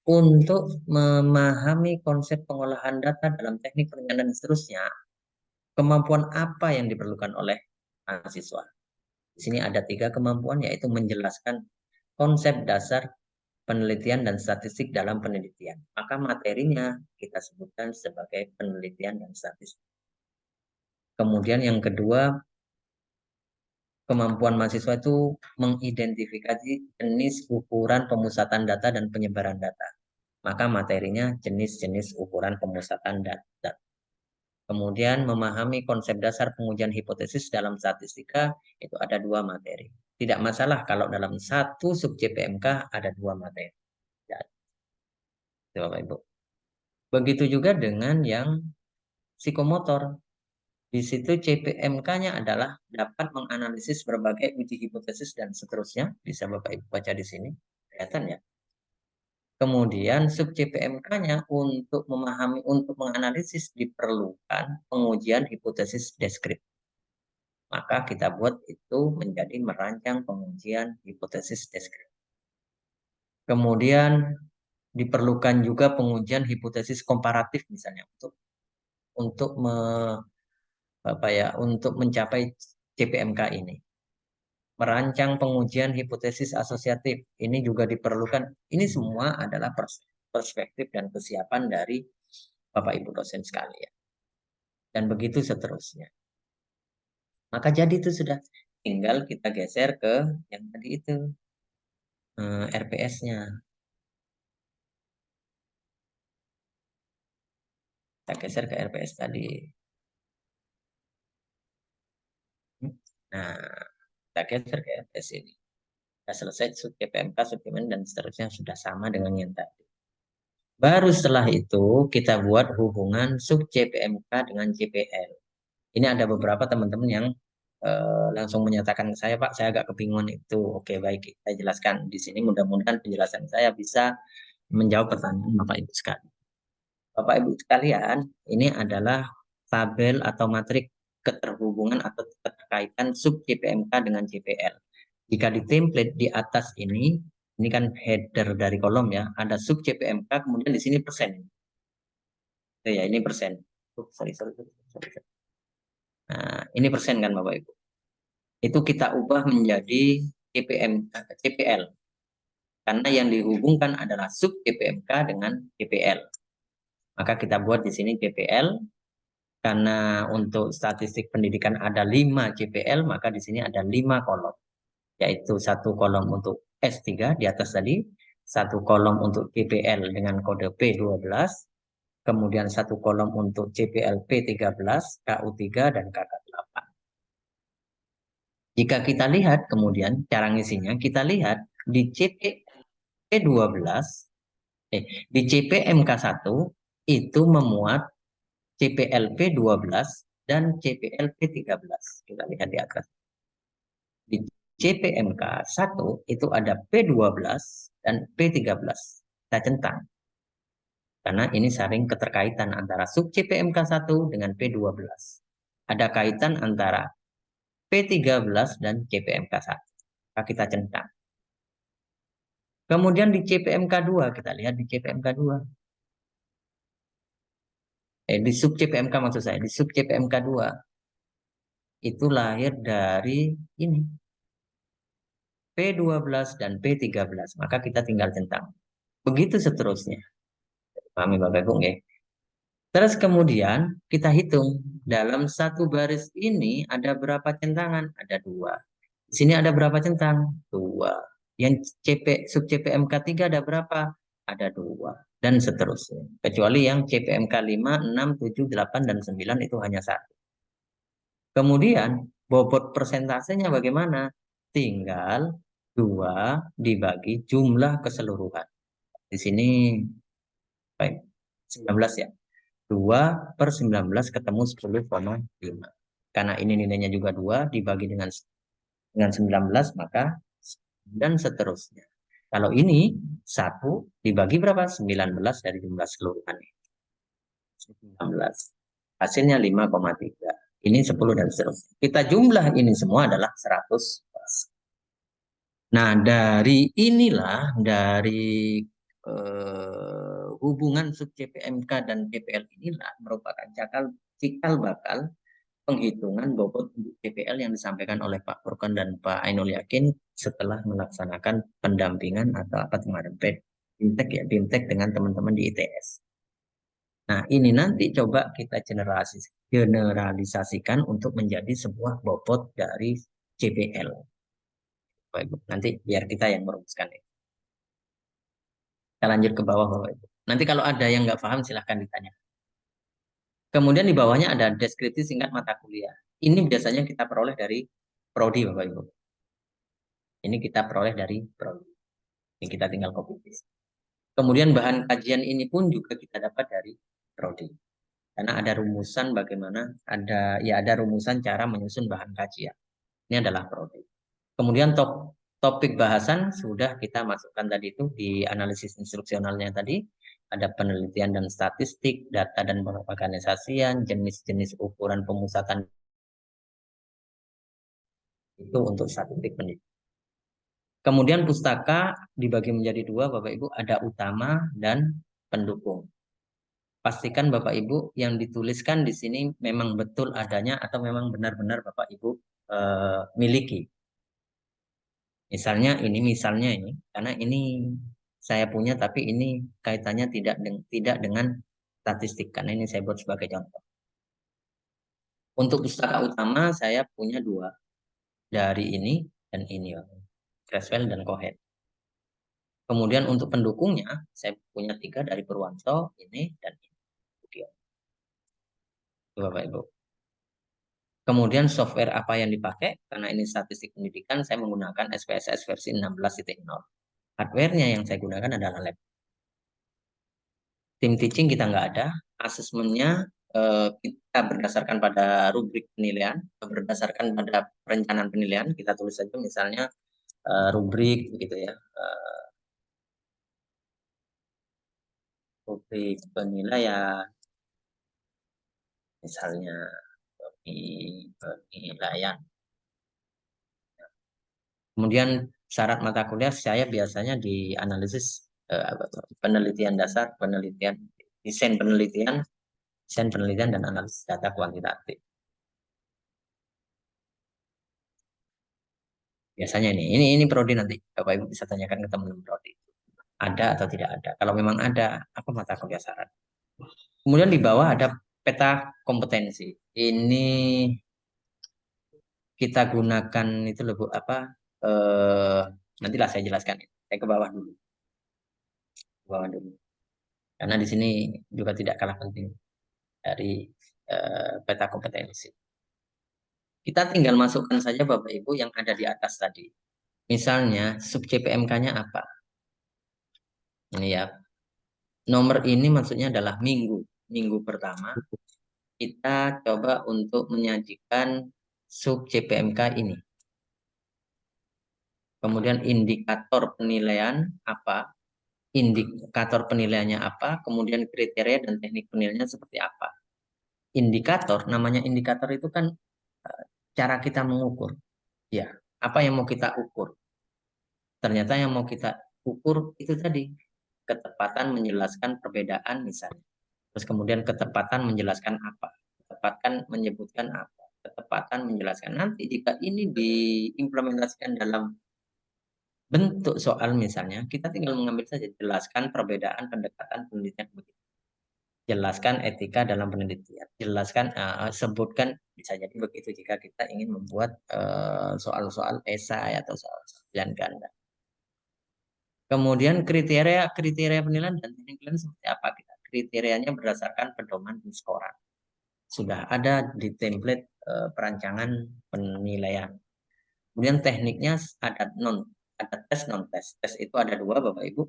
Speaker 2: untuk memahami konsep pengolahan data dalam teknik perencanaan dan seterusnya, kemampuan apa yang diperlukan oleh mahasiswa? Di sini ada 3 kemampuan, yaitu menjelaskan konsep dasar penelitian dan statistik dalam penelitian. Maka materinya kita sebutkan sebagai penelitian dan statistik. Kemudian yang kedua, kemampuan mahasiswa itu mengidentifikasi jenis ukuran pemusatan data dan penyebaran data. Maka materinya jenis-jenis ukuran pemusatan data. Kemudian memahami konsep dasar pengujian hipotesis dalam statistika, itu ada 2 materi. Tidak masalah kalau dalam satu sub CPMK ada 2 materi. Itu Bapak Ibu. Begitu juga dengan yang psikomotor. Di situ CPMK-nya adalah dapat menganalisis berbagai uji hipotesis dan seterusnya. Bisa Bapak Ibu baca di sini. Kelihatan ya. Kemudian sub CPMK-nya untuk memahami, untuk menganalisis diperlukan pengujian hipotesis deskriptif. Maka kita buat itu menjadi merancang pengujian hipotesis deskriptif. Kemudian diperlukan juga pengujian hipotesis komparatif misalnya untuk untuk mencapai CPMK ini. Merancang pengujian hipotesis asosiatif ini juga diperlukan. Ini semua adalah perspektif dan kesiapan dari Bapak Ibu dosen sekalian. Dan begitu seterusnya. Maka jadi itu sudah tinggal kita geser ke yang tadi itu RPS-nya. Kita geser ke RPS tadi. Nah, kita geser ke RPS ini. Sudah selesai sub CPMK, suplemen dan seterusnya sudah sama dengan yang tadi. Baru setelah itu kita buat hubungan sub CPMK dengan CPL. Ini ada beberapa teman-teman yang langsung menyatakan ke saya, Pak, saya agak kebingungan itu. Oke, baik, kita jelaskan di sini. Mudah-mudahan penjelasan saya bisa menjawab pertanyaan Bapak Ibu sekalian. Bapak Ibu sekalian, ini adalah tabel atau matrik keterhubungan atau keterkaitan sub CPMK dengan CPL. Jika di template di atas ini kan header dari kolom ya, ada sub CPMK, kemudian di sini persen. Oh ya, ini persen. Sorry. Nah, ini persen kan Bapak Ibu. Itu kita ubah menjadi CPL. Karena yang dihubungkan adalah sub CPMK dengan CPL. Maka kita buat di sini CPL. Karena untuk statistik pendidikan ada 5 CPL, maka di sini ada 5 kolom. Yaitu satu kolom untuk S3 di atas tadi, satu kolom untuk CPL dengan kode P12, kemudian satu kolom untuk CPL P13, KU3, dan KK8. Jika kita lihat kemudian cara ngisinya, kita lihat di CPP12, di CPMK1 itu memuat CPLP 12 dan CPLP 13. Kita lihat di atas. Di CPMK 1 itu ada P12 dan P13. Kita centang. Karena ini saling keterkaitan antara sub CPMK 1 dengan P12. Ada kaitan antara P13 dan CPMK 1. Maka kita centang. Kemudian di CPMK 2, kita lihat di CPMK 2. Di sub CPMK maksud saya, di sub CPMK 2 itu lahir dari ini P12 dan P13, maka kita tinggal centang. Begitu seterusnya. Pahami Bapak Ibu ya? Terus kemudian kita hitung dalam satu baris ini ada berapa centangan? Ada 2. Di sini ada berapa centang? 2. Yang sub CPMK 3 ada berapa? Ada 2. Dan seterusnya. Kecuali yang CPMK 5, 6, 7, 8, dan 9 itu hanya 1. Kemudian bobot persentasenya bagaimana? Tinggal 2 dibagi jumlah keseluruhan. Di sini 19 ya. 2 per 19 ketemu 10,5. Karena ini nilainya juga 2 dibagi dengan 19 maka dan seterusnya. Kalau ini 1 dibagi berapa? 19 dari jumlah keseluruhan. 19. Hasilnya 5,3. Ini 10 dan seterusnya. Kita jumlah ini semua adalah 100%. Nah, dari inilah, dari hubungan sub CPMK dan CPL inilah merupakan cikal bakal penghitungan bobot untuk CPL yang disampaikan oleh Pak Furkan dan Pak Ainul Yakin setelah melaksanakan pendampingan atau apa kemarin BIMTEK dengan teman-teman di ITS. Nah, ini nanti coba kita generalisasikan untuk menjadi sebuah bobot dari CPL. Nanti biar kita yang merumuskan itu. Kita lanjut ke bawah Bapak Ibu. Nanti kalau ada yang nggak paham silahkan ditanya. Kemudian di bawahnya ada deskripsi singkat mata kuliah. Ini biasanya kita peroleh dari Prodi Bapak Ibu. Ini kita peroleh dari Prodi. Ini kita tinggal copy paste. Kemudian bahan kajian ini pun juga kita dapat dari prodi. Karena ada rumusan bagaimana, ada rumusan cara menyusun bahan kajian. Ini adalah prodi. Kemudian topik bahasan sudah kita masukkan tadi itu di analisis instruksionalnya tadi. Ada penelitian dan statistik, data dan pengorganisasian, jenis-jenis ukuran pemusatan itu untuk statistik pendidikan. Kemudian pustaka dibagi menjadi dua, Bapak Ibu, ada utama dan pendukung. Pastikan Bapak Ibu yang dituliskan di sini memang betul adanya atau memang benar-benar Bapak Ibu miliki. Misalnya ini, karena ini saya punya, tapi ini kaitannya tidak dengan statistik, karena ini saya buat sebagai contoh. Untuk pustaka utama saya punya dua, dari ini dan ini, Creswell dan Cohen. Kemudian untuk pendukungnya saya punya tiga, dari Purwanto, ini dan ini. Bapak Ibu. Kemudian software apa yang dipakai? Karena ini statistik pendidikan, saya menggunakan SPSS versi 16.0. Hardware-nya yang saya gunakan adalah lab. Tim teaching kita nggak ada. Asesmennya kita berdasarkan pada rubrik penilaian, berdasarkan pada perencanaan penilaian. Kita tulis saja misalnya rubrik gitu ya. Rubrik penilaian. Misalnya penilaian. Kemudian syarat mata kuliah saya biasanya di analisis penelitian dasar, desain penelitian dan analisis data kuantitatif. Biasanya ini prodi, nanti Bapak Ibu bisa tanyakan ke teman-teman prodi. Ada atau tidak ada. Kalau memang ada, apa mata kuliah syarat? Kemudian di bawah ada peta kompetensi. Ini kita gunakan itu loh Bu, apa? Nantilah saya jelaskan. Saya ke bawah dulu. Ke bawah dulu. Karena di sini juga tidak kalah penting dari peta kompetensi. Kita tinggal masukkan saja Bapak Ibu yang ada di atas tadi. Misalnya sub CPMK-nya apa? Ini ya. Nomor ini maksudnya adalah minggu pertama. Kita coba untuk menyajikan sub CPMK ini. Kemudian indikator penilaian apa? Indikator penilaiannya apa? Kemudian kriteria dan teknik penilaiannya seperti apa? Indikator, namanya indikator itu kan cara kita mengukur. Ya, apa yang mau kita ukur? Ternyata yang mau kita ukur itu tadi, ketepatan menjelaskan perbedaan misalnya. Terus kemudian ketepatan menjelaskan apa? Ketepatan menyebutkan apa? Ketepatan menjelaskan. Nanti jika ini diimplementasikan dalam bentuk soal misalnya, kita tinggal mengambil saja, jelaskan perbedaan pendekatan penelitian begitu. Jelaskan etika dalam penelitian. Jelaskan, sebutkan, bisa jadi begitu jika kita ingin membuat soal-soal esai atau soal-soal pilihan ganda. Kemudian kriteria penilaian dan teknik penilaian seperti apa kita? Kriterianya berdasarkan pedoman penskoran. Sudah ada di template perancangan penilaian. Kemudian tekniknya ada tes non tes. Tes itu ada dua Bapak Ibu.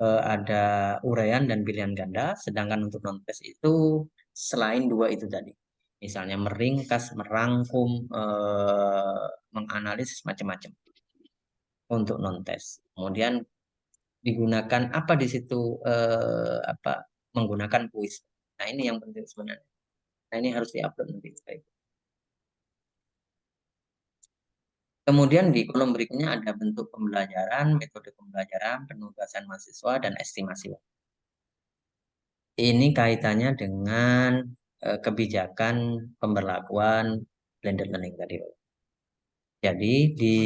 Speaker 2: Ada uraian dan pilihan ganda. Sedangkan untuk non tes itu selain dua itu tadi. Misalnya meringkas, merangkum, menganalisis macam-macam untuk non tes. Kemudian digunakan apa di situ, menggunakan kuis. Nah ini yang penting sebenarnya. Nah ini harus diupload nanti. Kemudian di kolom berikutnya ada bentuk pembelajaran, metode pembelajaran, penugasan mahasiswa, dan estimasi waktu. Ini kaitannya dengan kebijakan pemberlakuan blended learning tadi. Jadi di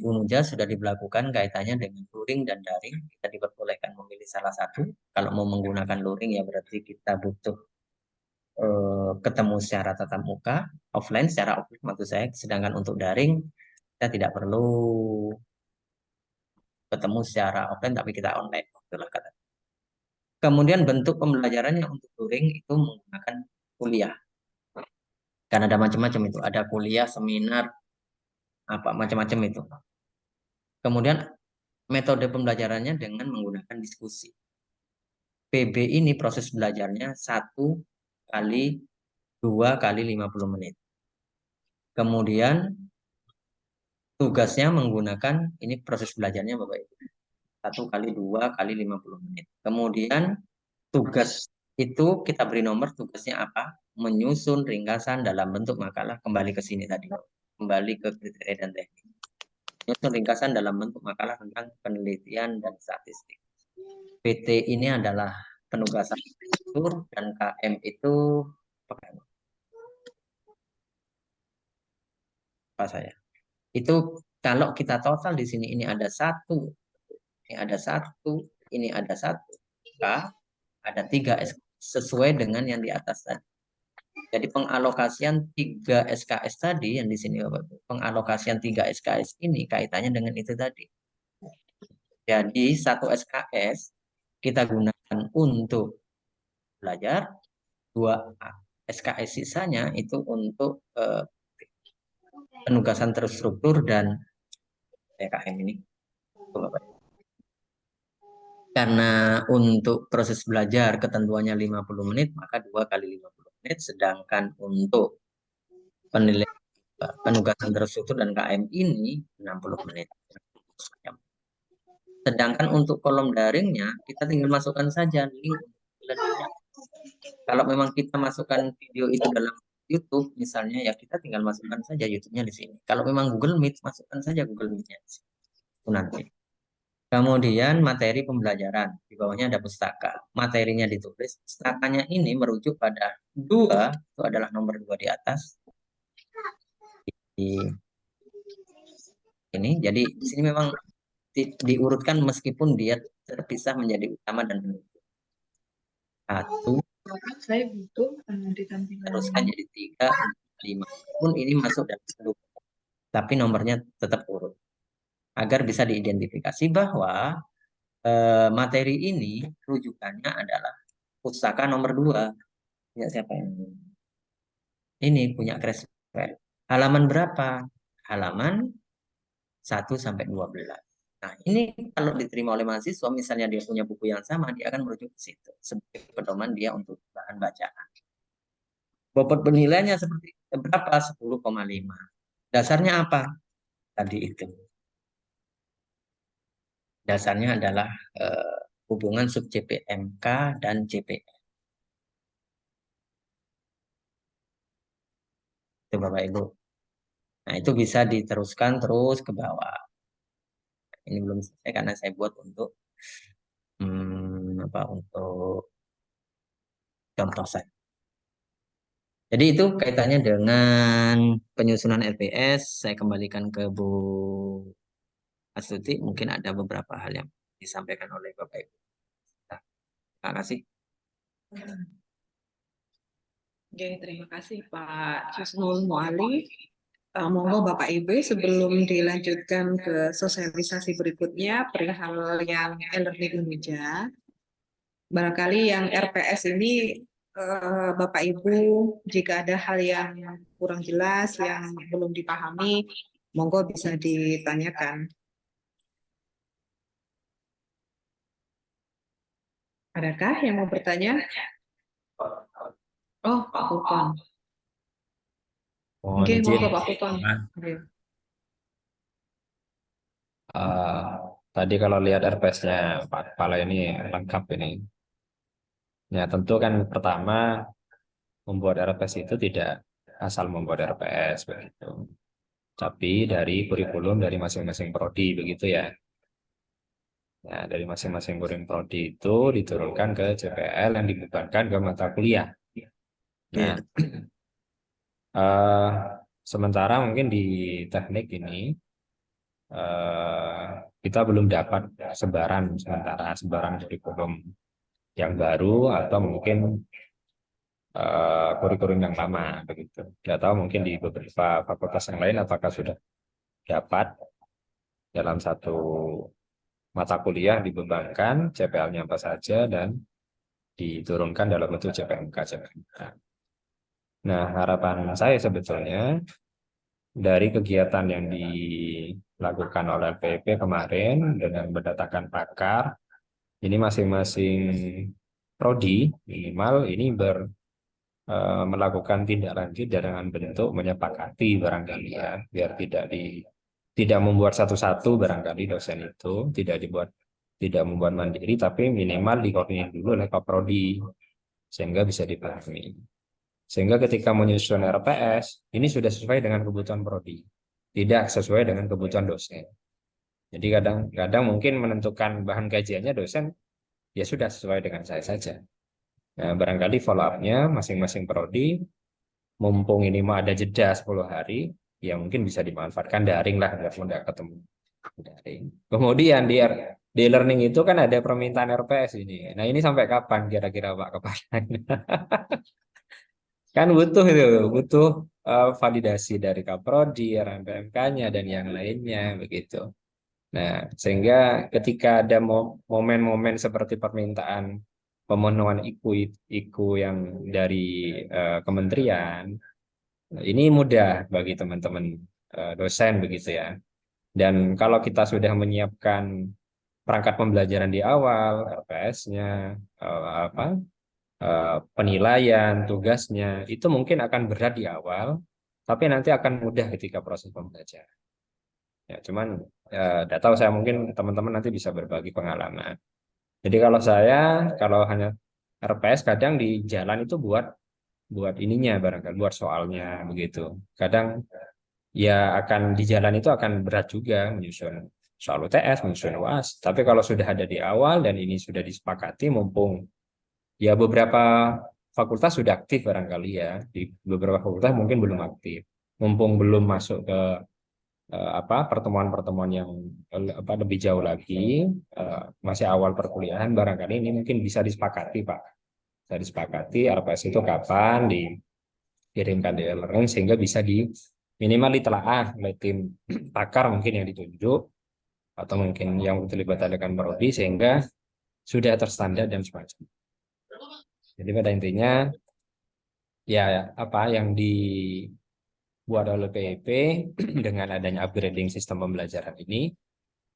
Speaker 2: UNUJA sudah diberlakukan kaitannya dengan luring dan daring. Kita diperbolehkan memilih salah satu. Kalau mau menggunakan luring ya berarti kita butuh ketemu secara tatap muka, offline secara offline maksud saya. Sedangkan untuk daring kita tidak perlu ketemu secara offline tapi kita online. Itulah kata. Kemudian bentuk pembelajarannya untuk luring itu menggunakan kuliah. Karena ada macam-macam itu, ada kuliah, seminar, apa macam-macam itu. Kemudian metode pembelajarannya dengan menggunakan diskusi. PB ini proses belajarnya 1 kali 2 kali 50 menit. Kemudian tugasnya menggunakan, ini proses belajarnya Bapak Ibu, 1 kali 2 kali 50 menit. Kemudian tugas itu kita beri nomor, tugasnya apa? Menyusun ringkasan dalam bentuk makalah, kembali ke sini tadi. Kembali ke kriteria dan teknik. Menyusun ringkasan dalam bentuk makalah tentang penelitian dan statistik. PT ini adalah penugasan struktur dan KM itu apa saya? Itu kalau kita total di sini ini ada 1, ini ada 1, ini ada 1, ada 3 sesuai dengan yang di atas tadi. Jadi pengalokasian 3 SKS tadi yang di sini Bapak, pengalokasian 3 SKS ini kaitannya dengan itu tadi. Jadi 1 SKS kita gunakan untuk belajar, 2 SKS sisanya itu untuk penugasan terstruktur dan PKM ini. Karena untuk proses belajar ketentuannya 50 menit, maka 2 kali 50 menit. Sedangkan untuk penilaian penugasan terstruktur dan KM ini 60 menit. Sedangkan untuk kolom daringnya, kita tinggal masukkan saja link. Kalau memang kita masukkan video itu dalam YouTube, misalnya, ya kita tinggal masukkan saja YouTube-nya di sini. Kalau memang Google Meet, masukkan saja Google Meet-nya di sini. Itu nanti. Kemudian materi pembelajaran, di bawahnya ada pustaka. Materinya ditulis, pustakanya ini merujuk pada 2, itu adalah nomor 2 di atas. Ini, jadi di sini memang diurutkan meskipun dia terpisah menjadi utama dan penutup. 1,
Speaker 1: Saya butuh ditampilkan.
Speaker 2: teruskan jadi 3, 5. Pun ini masuk dalam penutup, tapi nomornya tetap urut. Agar bisa diidentifikasi bahwa materi ini rujukannya adalah pustaka nomor 2. Ya, siapa yang ini punya crash fair? Halaman berapa? Halaman 1 sampai 12. Nah, ini kalau diterima oleh mahasiswa, misalnya dia punya buku yang sama, dia akan merujuk ke situ sebagai pedoman dia untuk bahan bacaan. Bobot penilaiannya seperti berapa? 10,5. Dasarnya apa? Tadi itu. Dasarnya adalah hubungan sub CPMK dan CPM. Itu Bapak Ibu. Nah, itu bisa diteruskan terus ke bawah. Ini belum selesai karena saya buat untuk untuk contoh saya. Jadi itu kaitannya dengan penyusunan LPS. Saya kembalikan ke Bu Astuti. Mungkin ada beberapa hal yang disampaikan oleh Bapak Ibu. Nah, terima kasih.
Speaker 1: Oke, terima kasih Pak Cisnul Muali. Monggo Bapak Ibu sebelum dilanjutkan ke sosialisasi berikutnya perihal yang e-learning Indonesia. Barangkali yang RPS ini Bapak Ibu jika ada hal yang kurang jelas yang belum dipahami, monggo bisa ditanyakan. Adakah yang mau bertanya? Oh, Pak Fulkon.
Speaker 3: Mohon
Speaker 1: Oke,
Speaker 3: izin.
Speaker 1: monggo Pak Fulkon. Oke.
Speaker 3: Tadi kalau lihat RPS-nya Pak Kepala ini lengkap ini. Ya tentu kan pertama membuat RPS itu tidak asal membuat RPS begitu, tapi dari kurikulum dari masing-masing prodi begitu ya. Ya dari masing-masing kurikulum prodi itu diturunkan ke CPL yang dibebankan ke mata kuliah. Nah, sementara mungkin di teknik ini kita belum dapat sebaran kurikulum yang baru atau mungkin kurikulum yang lama begitu. Tidak tahu mungkin di beberapa fakultas yang lain apakah sudah dapat dalam satu mata kuliah dibebankan CPL-nya apa saja dan diturunkan dalam bentuk CPMK. Nah, harapan saya sebetulnya dari kegiatan yang dilakukan oleh LPP kemarin dengan mendatangkan pakar, ini masing-masing prodi minimal ini melakukan tindak lanjut dengan bentuk menyepakati barangkali ya, biar tidak membuat satu-satu barangkali dosen itu tidak membuat mandiri, tapi minimal dikoordinir dulu oleh Kaprodi sehingga bisa dipahami. Sehingga ketika menyusun RPS ini sudah sesuai dengan kebutuhan prodi, tidak sesuai dengan kebutuhan dosen. Jadi kadang-kadang mungkin menentukan bahan kajiannya dosen ya sudah sesuai dengan saya saja. Nah, barangkali follow up-nya masing-masing prodi, mumpung ini mau ada jeda 10 hari, ya mungkin bisa dimanfaatkan daring lah, biar tidak ketemu daring. Kemudian di learning itu kan ada permintaan RPS ini. Nah, ini sampai kapan kira-kira Pak Kepala? Kan butuh itu, butuh validasi dari Kaprodi, RMPMK-nya, dan yang lainnya, begitu. Nah, sehingga ketika ada momen-momen seperti permintaan pemenuhan IKU yang dari kementerian, ini mudah bagi teman-teman dosen begitu ya. Dan kalau kita sudah menyiapkan perangkat pembelajaran di awal, RPS-nya, penilaian, tugasnya, itu mungkin akan berat di awal, tapi nanti akan mudah ketika proses pembelajaran. Ya, cuman tidak tahu, saya mungkin teman-teman nanti bisa berbagi pengalaman. Jadi kalau hanya RPS kadang di jalan itu buat ininya barangkali buat soalnya begitu. Kadang ya akan di jalan itu akan berat juga menyusun soal UTS, menyusun UAS. Tapi kalau sudah ada di awal dan ini sudah disepakati, mumpung ya beberapa fakultas sudah aktif barangkali ya, di beberapa fakultas mungkin belum aktif. Mumpung belum masuk ke pertemuan-pertemuan yang lebih jauh lagi, masih awal perkuliahan, barangkali ini mungkin bisa disepakati Pak. Bisa disepakati RPS itu kapan dikirimkan di e-learning sehingga bisa minimal ditelaah oleh tim pakar mungkin yang ditunjuk atau mungkin yang terlibat dengan prodi sehingga sudah terstandar dan semacam. Jadi pada intinya ya apa yang dibuat oleh PEP dengan adanya upgrading sistem pembelajaran ini,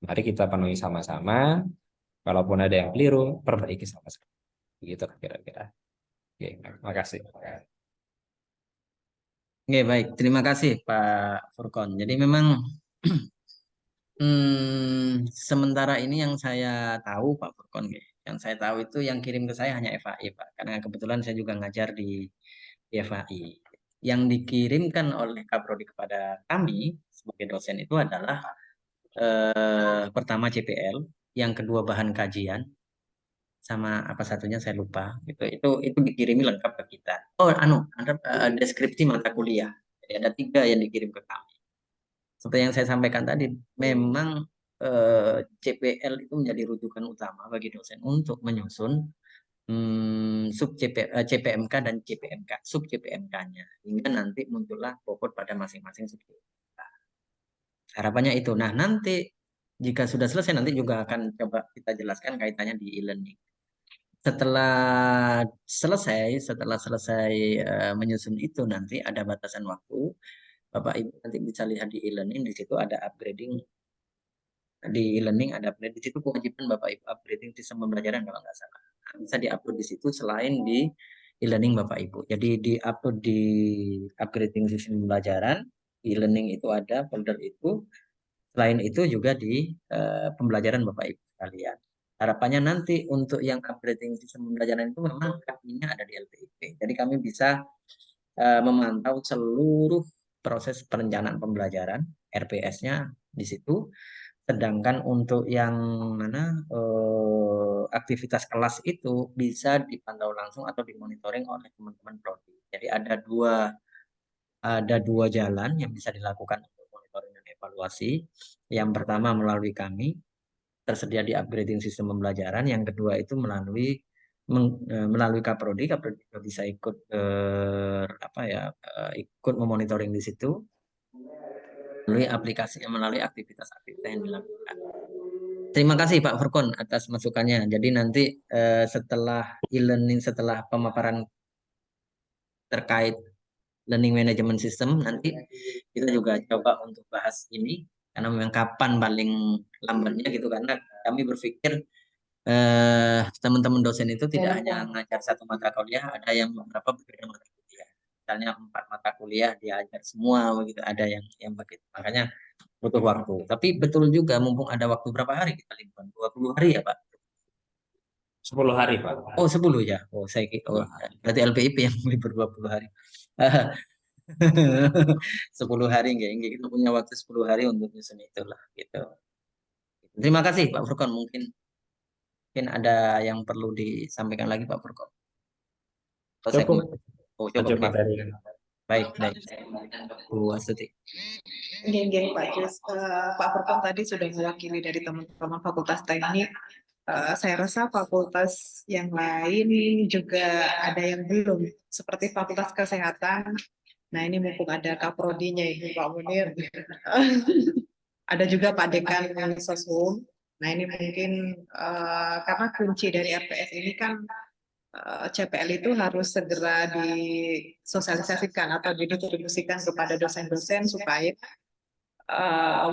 Speaker 3: mari kita penuhi sama-sama. Kalaupun ada yang keliru, perbaiki sama-sama. Begitu kira-kira. Oke, terima kasih.
Speaker 2: Oke, baik. Terima kasih Pak Furkon. Jadi memang sementara ini yang saya tahu Pak Furkon, yang saya tahu itu yang kirim ke saya hanya FAI Pak. Karena kebetulan saya juga ngajar di FAI. Yang dikirimkan oleh Kaprodi kepada kami sebagai dosen itu adalah pertama CPL, yang kedua bahan kajian, sama apa satunya saya lupa. Itu dikirimi lengkap ke kita. Oh, ada deskripsi mata kuliah. Jadi ada 3 yang dikirim ke kami. Seperti yang saya sampaikan tadi, memang CPL itu menjadi rujukan utama bagi dosen untuk menyusun CPMK dan CPMK, sub CPMK-nya, hingga nanti muncullah bobot pada masing-masing sub CPMK. Harapannya itu. Nah, nanti jika sudah selesai, nanti juga akan coba kita jelaskan kaitannya di e-learning. Setelah selesai menyusun itu, nanti ada batasan waktu. Bapak Ibu nanti bisa lihat di e-learning, di situ ada upgrading. Di e-learning ada upgrade, di situ kewajiban Bapak Ibu upgrading sistem pembelajaran kalau nggak salah. Nah, bisa di-upload di situ selain di e-learning Bapak Ibu. Jadi di-upload di upgrading sistem pembelajaran, e-learning itu ada folder itu. Selain itu juga di pembelajaran Bapak Ibu sekalian. Harapannya nanti untuk yang upgrading sistem pembelajaran itu memang adminnya ada di LPIP. Jadi kami bisa memantau seluruh proses perencanaan pembelajaran, RPS-nya di situ. Sedangkan untuk yang mana aktivitas kelas itu bisa dipantau langsung atau dimonitoring oleh teman-teman prodi. Jadi ada dua jalan yang bisa dilakukan untuk monitoring dan evaluasi. Yang pertama melalui kami, tersedia di upgrading sistem pembelajaran. Yang kedua itu melalui Kaprodi bisa ikut ikut memonitoring di situ melalui aplikasi, melalui aktivitas-aktivitas yang dilakukan. Terima kasih Pak Furkon atas masukannya. Jadi nanti setelah e-learning, setelah pemaparan terkait learning management system, nanti kita juga coba untuk bahas ini karena memang kapan paling lambatnya gitu, karena kami berpikir teman-teman dosen itu tidak hanya ngajar satu mata kuliah, ada yang beberapa berbeda mata kuliah. Misalnya 4 mata kuliah diajar semua begitu, ada yang begitu. Makanya butuh waktu. Tapi betul juga, mumpung ada waktu, berapa hari kita liburan? 20 hari ya, Pak?
Speaker 3: 10 hari, Pak.
Speaker 2: Oh, 10 ya. Oh, berarti LPIP yang libur 20 hari. 10 hari enggak, kita punya waktu 10 hari untuk nyusun itulah gitu. Terima kasih Pak Furkon, mungkin ada yang perlu disampaikan lagi Pak Furkon.
Speaker 3: Cukup.
Speaker 2: Oh,
Speaker 3: Cukup
Speaker 2: cukup.
Speaker 3: materi.
Speaker 2: Baik. Saya kembalikan ke Bu Astuti.
Speaker 1: Geng Pak Jus, Pak Furkon tadi sudah mewakili dari teman-teman Fakultas Teknik. Saya rasa fakultas yang lain juga ada yang belum, seperti Fakultas Kesehatan. Nah, ini mumpung ada Kaprodinya ini Pak Munir. Ada juga Pak Dekan Soshum. Nah, ini mungkin karena kunci dari RPS ini kan CPL itu harus segera disosialisasikan atau didistribusikan kepada dosen-dosen supaya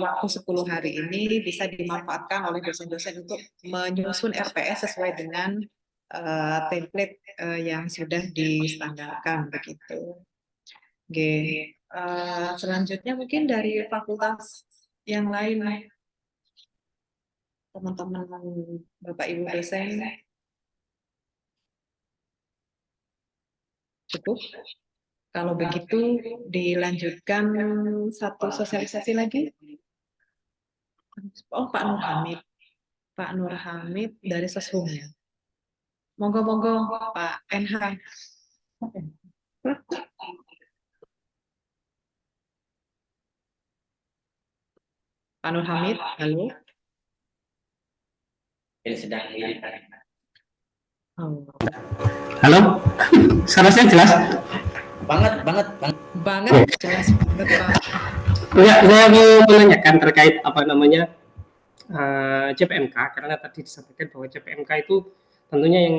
Speaker 1: waktu 10 hari ini bisa dimanfaatkan oleh dosen-dosen untuk menyusun RPS sesuai dengan template yang sudah distandarkan begitu. Oke. Selanjutnya mungkin dari fakultas yang lain, teman-teman Bapak Ibu dosen, cukup. Kalau begitu dilanjutkan satu sosialisasi lagi. Oh, Pak Nur Hamid. Pak Nur Hamid dari Soshum. Monggo Pak NH. Pak Nur Hamid, halo.
Speaker 2: Ini sedang
Speaker 1: Oh.
Speaker 4: Halo, suara saya jelas?
Speaker 1: Banget, jelas banget Pak.
Speaker 4: Ya, saya mau menanyakan terkait CPMK, karena tadi disampaikan bahwa CPMK itu tentunya yang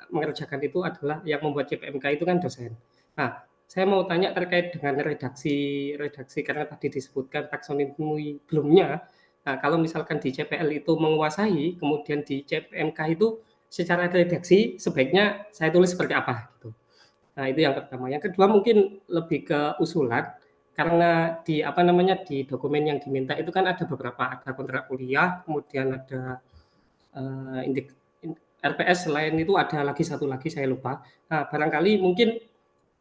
Speaker 4: mengerjakan itu adalah yang membuat CPMK itu kan dosen. Nah, saya mau tanya terkait dengan redaksi karena tadi disebutkan taksonomi belumnya. Nah, kalau misalkan di CPL itu menguasai, kemudian di CPMK itu secara redaksi sebaiknya saya tulis seperti apa gitu. Nah, itu yang pertama. Yang kedua mungkin lebih ke usulan, karena di dokumen yang diminta itu kan ada beberapa, ada kontrak kuliah, kemudian ada RPS, selain itu ada lagi satu lagi saya lupa. Nah, barangkali mungkin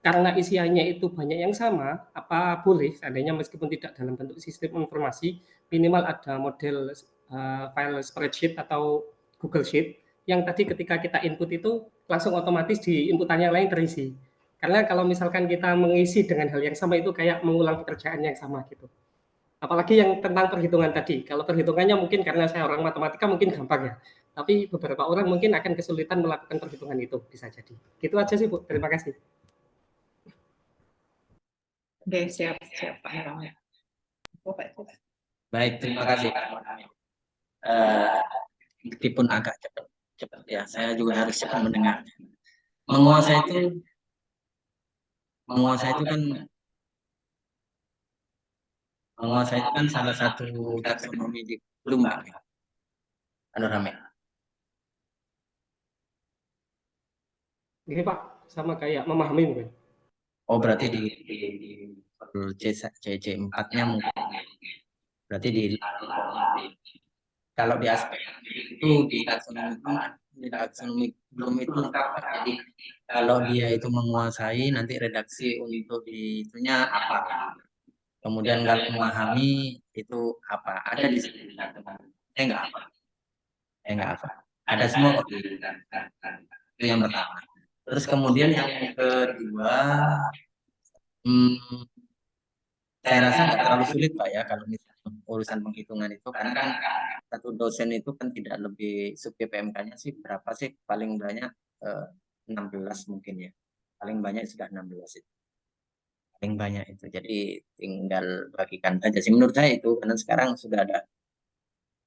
Speaker 4: karena isiannya itu banyak yang sama, apa boleh seandainya meskipun tidak dalam bentuk sistem informasi, minimal ada model file spreadsheet atau Google Sheet yang tadi ketika kita input itu langsung otomatis di inputannya lain terisi. Karena kalau misalkan kita mengisi dengan hal yang sama itu kayak mengulang pekerjaan yang sama gitu. Apalagi yang tentang perhitungan tadi. Kalau perhitungannya mungkin karena saya orang matematika mungkin gampang ya. Tapi beberapa orang mungkin akan kesulitan melakukan perhitungan itu, bisa jadi. Gitu aja sih Bu, terima kasih.
Speaker 1: Oke, siap Pak Nur.
Speaker 2: Baik, terima kasih. Meskipun agak cepat ya, saya juga harus cepat mendengar. Menguasai itu kan salah satu taksonomi di Bloomberg. Anu rame.
Speaker 4: Ini Pak, sama kayak memahami mungkin.
Speaker 2: Oh, berarti di CC4-nya mungkin. Berarti kalau di aspek itu di taksonomi belum itu lengkap. Jadi kalau dia itu menguasai, nanti redaksi untuk itunya apa. Kemudian kalau memahami itu apa? Ada di sini. Enggak apa. Ada semua. Itu yang pertama. Terus kemudian yang kedua, saya rasa nggak terlalu sulit Pak ya kalau misalnya urusan penghitungan itu, karena kan satu dosen itu kan tidak lebih, sub PMK-nya sih berapa sih, paling banyak 16 mungkin ya, paling banyak sudah 16 itu, paling banyak itu, jadi tinggal bagikan saja sih menurut saya itu, karena sekarang sudah ada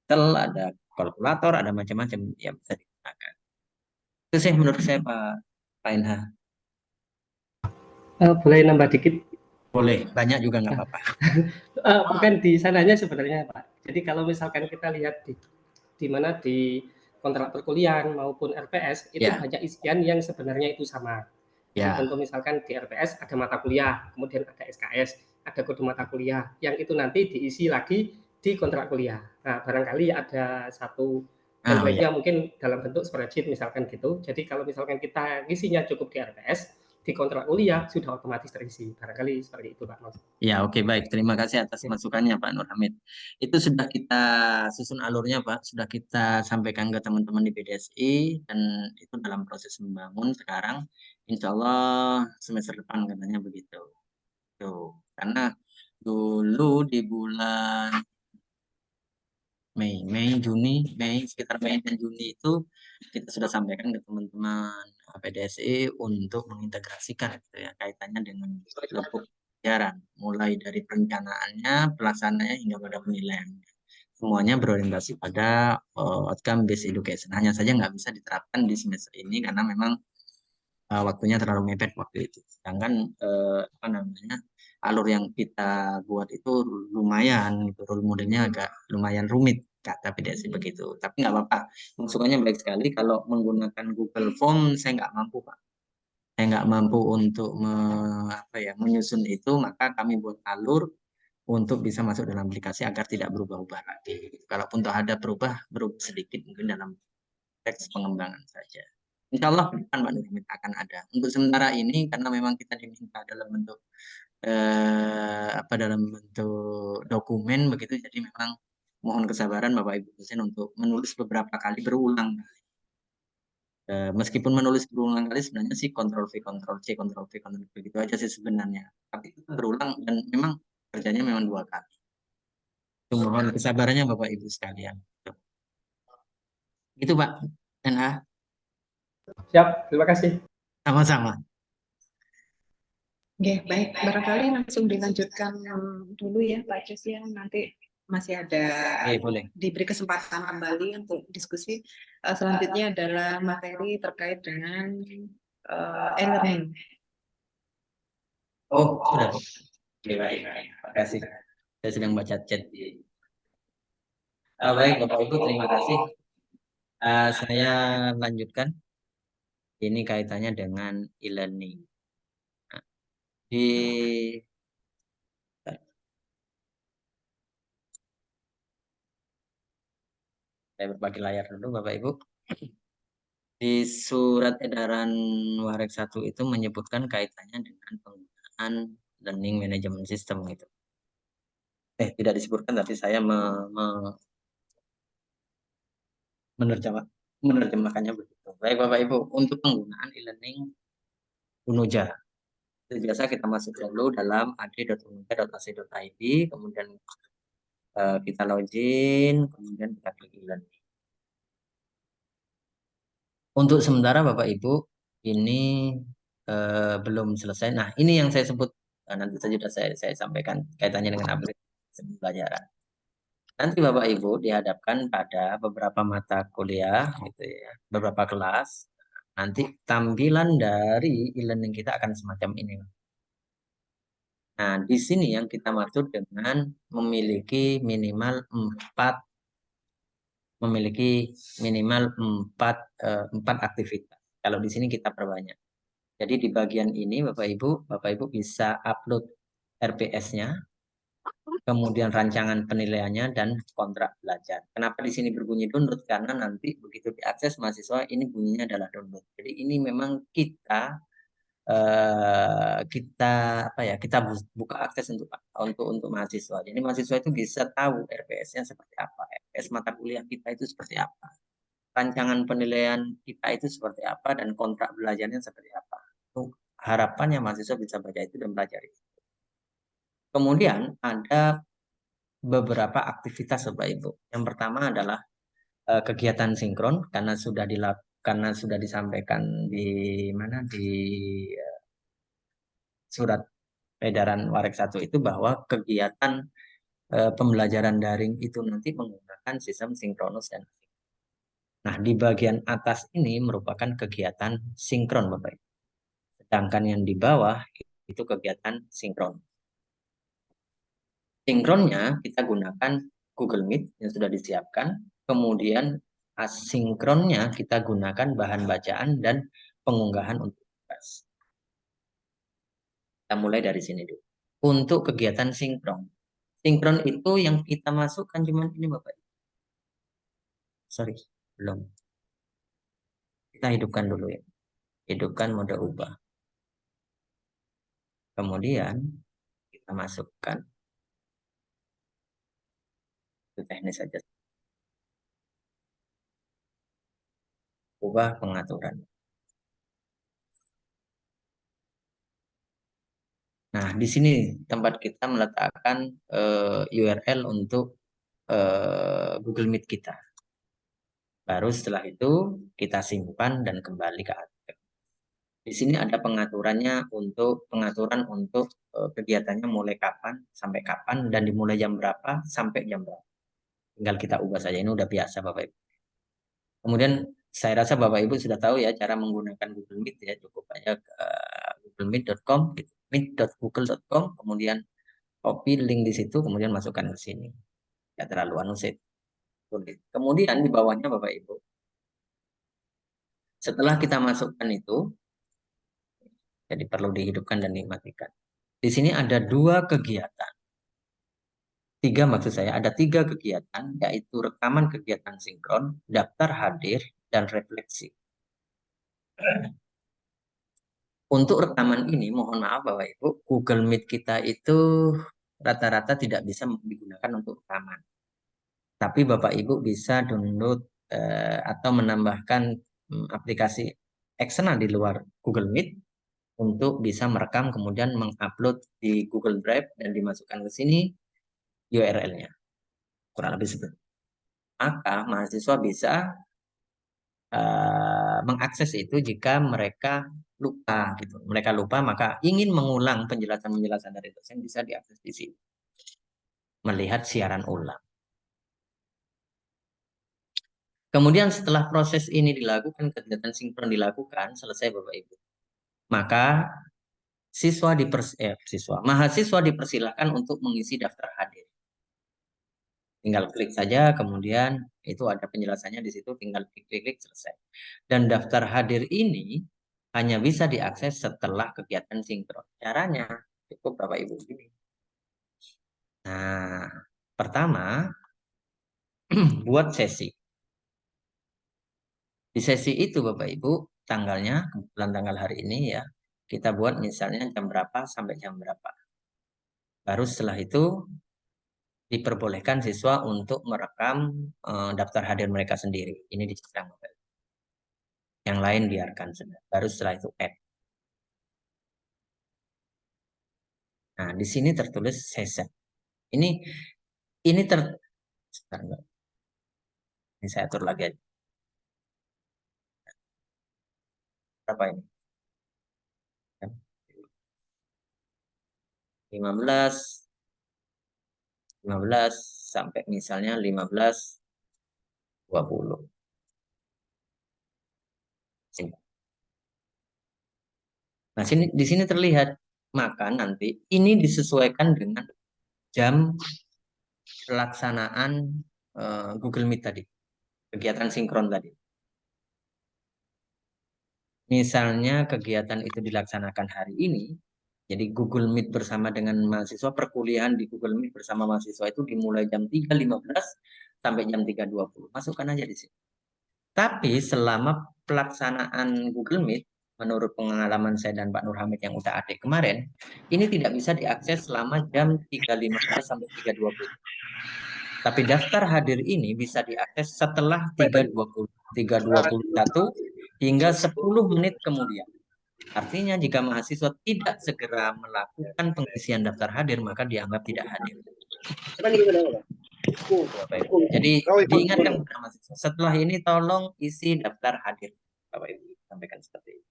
Speaker 2: ada kalkulator, ada macam-macam yang bisa digunakan. Itu sih menurut saya Pak Inha.
Speaker 4: Boleh nambah dikit?
Speaker 2: Boleh, banyak juga nggak apa-apa.
Speaker 4: Bukan di sananya sebenarnya Pak. Jadi kalau misalkan kita lihat di mana di kontrak perkuliahan maupun RPS itu
Speaker 2: Ya,
Speaker 4: banyak isian yang sebenarnya itu sama. Jadi
Speaker 2: ya.
Speaker 4: contoh misalkan di RPS ada mata kuliah, kemudian ada SKS, ada kode mata kuliah, yang itu nanti diisi lagi di kontrak kuliah. Nah, barangkali ada satu
Speaker 2: Oh ya.
Speaker 4: template-nya mungkin dalam bentuk spreadsheet misalkan gitu. Jadi kalau misalkan kita isinya cukup di RPS, di kontrak kuliah sudah otomatis terisi. Barangkali seperti itu, Pak Mas.
Speaker 2: Ya, oke, baik. Terima kasih atas
Speaker 4: Ya.
Speaker 2: masukannya, Pak Nur Hamid. Itu sudah kita susun alurnya, Pak. Sudah kita sampaikan ke teman-teman di BDSI, dan itu dalam proses membangun sekarang. Insya Allah semester depan katanya begitu. Tuh. Karena dulu di bulan Mei, sekitar Mei dan Juni itu kita sudah sampaikan ke teman-teman PDSI untuk mengintegrasikan gitu ya, kaitannya dengan lubuk pelajaran, mulai dari perencanaannya, pelaksanaannya hingga pada penilaian. Semuanya berorientasi pada outcome based education. Hanya saja nggak bisa diterapkan di semester ini karena memang waktunya terlalu mepet waktu itu. Sedangkan apa namanya, alur yang kita buat itu lumayan, gitu, role modelnya agak lumayan rumit, kata PDSI begitu. Tapi nggak apa-apa, masukannya baik sekali. Kalau menggunakan Google Form saya nggak mampu, Pak. Saya nggak mampu untuk menyusun itu, maka kami buat alur untuk bisa masuk dalam aplikasi agar tidak berubah-ubah lagi. Kalaupun ada berubah sedikit mungkin dalam teks pengembangan saja. Insya Allah ke depan Pak Nurhamid akan ada. Untuk sementara ini karena memang kita diminta dalam bentuk dalam bentuk dokumen begitu, jadi memang mohon kesabaran Bapak Ibu dosen untuk menulis beberapa kali berulang. Meskipun menulis berulang kali sebenarnya sih Ctrl V, Ctrl C, Ctrl V, Ctrl V begitu aja sih sebenarnya. Tapi itu berulang dan memang kerjanya memang 2 kali. Mohon kesabarannya Bapak Ibu sekalian. Itu Pak NH.
Speaker 4: Siap, terima kasih.
Speaker 2: Sama-sama.
Speaker 1: Oke, baik. Barangkali langsung dilanjutkan dulu ya, Pak Jus ya. Nanti masih ada
Speaker 2: Boleh.
Speaker 1: diberi kesempatan kembali untuk diskusi. Selanjutnya adalah materi terkait dengan e-learning.
Speaker 2: Oh, sudah. Oke, baik. Terima kasih. Saya sedang baca chat. Baik, Bapak Ibu, terima kasih. Saya lanjutkan. Ini kaitannya dengan e-learning. Nah, saya berbagi layar dulu, Bapak Ibu. Di surat edaran Warek 1 itu menyebutkan kaitannya dengan penggunaan learning management system gitu. Tidak disebutkan, tapi saya menerjemahkannya begitu. Baik Bapak Ibu, untuk penggunaan e-learning UNUJA. Biasa kita masuk dulu dalam ad.unuja.ac.id, kemudian kita login, kemudian kita klik e-learning. Untuk sementara Bapak Ibu, ini belum selesai. Nah, ini yang saya sebut, nanti saja sudah saya sampaikan kaitannya dengan aplikasi pembelajaran. Nanti Bapak Ibu dihadapkan pada beberapa mata kuliah, gitu ya, beberapa kelas. Nanti tampilan dari e-learning kita akan semacam ini. Nah, di sini yang kita maksud dengan memiliki minimal 4 aktivitas. Kalau di sini kita perbanyak. Jadi di bagian ini Bapak Ibu bisa upload RPS-nya, kemudian rancangan penilaiannya dan kontrak belajar. Kenapa di sini berbunyi download? Karena nanti begitu diakses mahasiswa ini bunyinya adalah download. Jadi ini memang kita buka akses untuk mahasiswa. Jadi mahasiswa itu bisa tahu RPS-nya seperti apa, RPS mata kuliah kita itu seperti apa, rancangan penilaian kita itu seperti apa, dan kontrak belajarnya seperti apa. Harapannya mahasiswa bisa baca itu dan belajar itu. Kemudian ada beberapa aktivitas Bapak Ibu. Yang pertama adalah kegiatan sinkron karena sudah disampaikan di surat edaran Warek 1 itu bahwa kegiatan pembelajaran daring itu nanti menggunakan sistem sinkronus dan asinkronus. Nah, di bagian atas ini merupakan kegiatan sinkron Bapak Ibu. Sedangkan yang di bawah itu kegiatan sinkron. Sinkronnya kita gunakan Google Meet yang sudah disiapkan, kemudian asinkronnya kita gunakan bahan bacaan dan pengunggahan untuk tugas. Kita mulai dari sini dulu. Untuk kegiatan sinkron. Sinkron itu yang kita masukkan cuma ini Bapak. Sorry, belum. Kita hidupkan dulu ya. Hidupkan mode ubah. Kemudian kita masukkan. Itu teknis saja. Ubah pengaturan. Nah, di sini tempat kita meletakkan URL untuk Google Meet kita. Baru setelah itu kita simpan dan kembali ke archive. Di sini ada pengaturannya untuk kegiatannya mulai kapan sampai kapan dan dimulai jam berapa sampai jam berapa. Tinggal kita ubah saja, ini udah biasa Bapak Ibu. Kemudian saya rasa Bapak Ibu sudah tahu ya cara menggunakan Google Meet ya, cukup aja ke googlemeet.com, gitu. meet.google.com, kemudian copy link di situ, kemudian masukkan ke sini. Ya terlalu sulit. Kemudian di bawahnya Bapak Ibu, setelah kita masukkan itu, jadi perlu dihidupkan dan dimatikan. Di sini ada 2 kegiatan. 3 maksud saya, ada 3 kegiatan, yaitu rekaman kegiatan sinkron, daftar hadir, dan refleksi. Untuk rekaman ini, mohon maaf Bapak Ibu, Google Meet kita itu rata-rata tidak bisa digunakan untuk rekaman. Tapi Bapak Ibu bisa download atau menambahkan aplikasi eksternal di luar Google Meet untuk bisa merekam kemudian mengupload di Google Drive dan dimasukkan ke sini URL-nya. Kurang lebih seperti itu. Maka mahasiswa bisa mengakses itu jika mereka lupa gitu. Mereka lupa maka ingin mengulang penjelasan-penjelasan dari dosen bisa diakses di sini. Melihat siaran ulang. Kemudian setelah proses ini dilakukan, kegiatan sinkron dilakukan, selesai Bapak Ibu. Maka mahasiswa dipersilahkan untuk mengisi daftar hadir. Tinggal klik saja, kemudian itu ada penjelasannya di situ, tinggal klik selesai. Dan daftar hadir ini hanya bisa diakses setelah kegiatan sinkron. Caranya cukup Bapak Ibu ini. Nah, pertama buat sesi. Di sesi itu Bapak Ibu, tanggalnya, kebetulan tanggal hari ini ya, kita buat misalnya jam berapa sampai jam berapa. Baru setelah itu diperbolehkan siswa untuk merekam daftar hadir mereka sendiri. Ini dicetak Bapak Ibu. Yang lain biarkan sudah. Baru setelah itu add. Nah, di sini tertulis session. Ini ini saya atur lagi aja. Berapa ini? 15 sampai misalnya 15:20. Nah, di sini terlihat, maka nanti ini disesuaikan dengan jam pelaksanaan Google Meet tadi, kegiatan sinkron tadi. Misalnya kegiatan itu dilaksanakan hari ini, jadi Google Meet bersama dengan mahasiswa, perkuliahan di Google Meet bersama mahasiswa itu dimulai jam 3.15 sampai jam 3.20. Masukkan aja di sini. Tapi selama pelaksanaan Google Meet, menurut pengalaman saya dan Pak Nur Hamid yang udah adik kemarin, ini tidak bisa diakses selama jam 3.15 sampai 3.20. Tapi daftar hadir ini bisa diakses setelah 3.21 hingga 10 menit kemudian. Artinya jika mahasiswa tidak segera melakukan pengisian daftar hadir, maka dianggap tidak hadir. Jadi diingatkan kepada mahasiswa, setelah ini tolong isi daftar hadir. Bapak Ibu sampaikan seperti itu.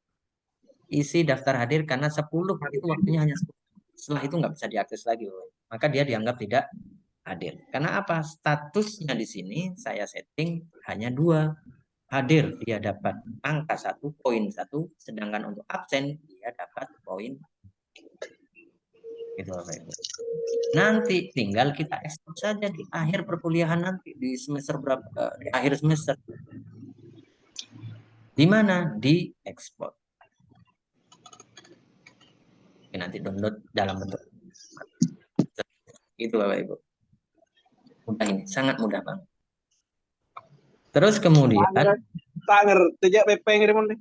Speaker 2: Isi daftar hadir karena 10 itu waktunya hanya 10. Setelah itu nggak bisa diakses lagi, maka dia dianggap tidak hadir. Karena apa? Statusnya di sini saya setting hanya 2. Hadir dia dapat angka 1, poin 1, sedangkan untuk absen dia dapat poin. Gitu Bapak Ibu. Nanti tinggal kita ekspor saja di akhir perkuliahan nanti, di semester berapa, di akhir semester. Di mana? Di export. Oke, nanti download dalam bentuk itu Bapak Ibu. Mudah ini, sangat mudah banget. Terus kemudian
Speaker 5: Tak ngerti aja PP ngirim nih.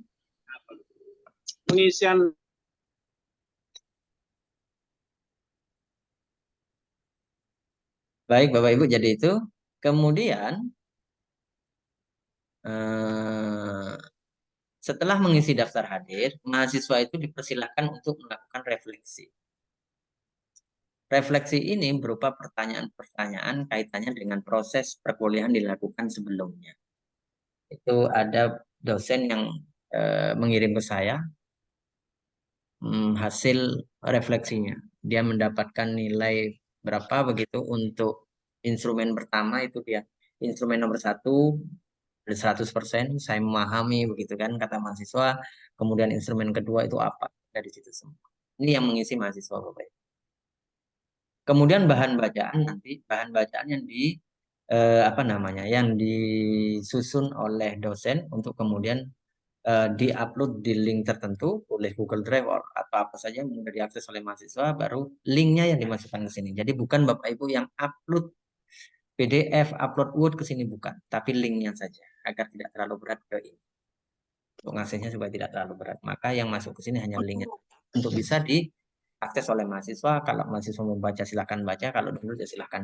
Speaker 5: Pengisian
Speaker 2: baik Bapak Ibu, jadi itu kemudian setelah mengisi daftar hadir, mahasiswa itu dipersilakan untuk melakukan refleksi. Refleksi ini berupa pertanyaan-pertanyaan kaitannya dengan proses perkuliahan dilakukan sebelumnya. Itu ada dosen yang mengirim ke saya hasil refleksinya. Dia mendapatkan nilai berapa begitu untuk instrumen pertama itu dia. Instrumen nomor 1 100%, saya memahami begitu kan kata mahasiswa. Kemudian instrumen kedua itu apa? Dari situ semua. Ini yang mengisi mahasiswa Bapak Ibu. Kemudian bahan bacaan nanti, bahan bacaan yang yang disusun oleh dosen untuk kemudian diupload di link tertentu oleh Google Drive atau apa saja yang mudah diakses oleh mahasiswa, baru linknya yang dimasukkan ke sini. Jadi bukan Bapak Ibu yang upload PDF, upload Word ke sini, bukan, tapi linknya saja agar tidak terlalu berat ke ini. Untuk ngaksesnya supaya tidak terlalu berat. Maka yang masuk ke sini hanya linknya untuk bisa diakses oleh mahasiswa. Kalau mahasiswa mau baca silahkan baca, kalau download ya silahkan.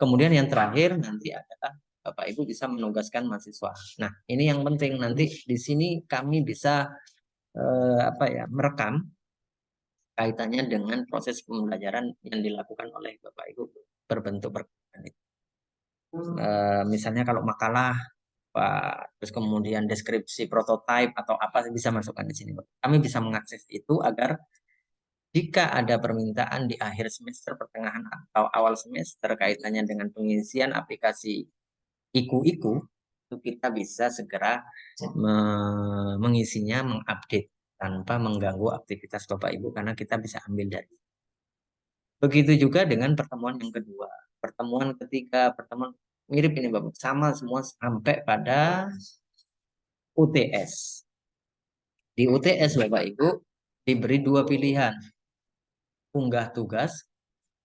Speaker 2: Kemudian yang terakhir nanti adalah Bapak Ibu bisa menugaskan mahasiswa. Nah, ini yang penting, nanti di sini kami bisa merekam kaitannya dengan proses pembelajaran yang dilakukan oleh Bapak Ibu berbentuk rekaman itu. Misalnya kalau makalah, terus kemudian deskripsi prototipe atau apa bisa masukkan di sini. Kami bisa mengakses itu agar jika ada permintaan di akhir semester, pertengahan atau awal semester kaitannya dengan pengisian aplikasi IKU-IKU, itu kita bisa segera mengisinya, mengupdate tanpa mengganggu aktivitas Bapak Ibu karena kita bisa ambil dari. Begitu juga dengan pertemuan yang kedua. Pertemuan ketiga, pertemuan mirip ini Bapak, sama semua sampai pada UTS. Di UTS Bapak Ibu diberi 2 pilihan, unggah tugas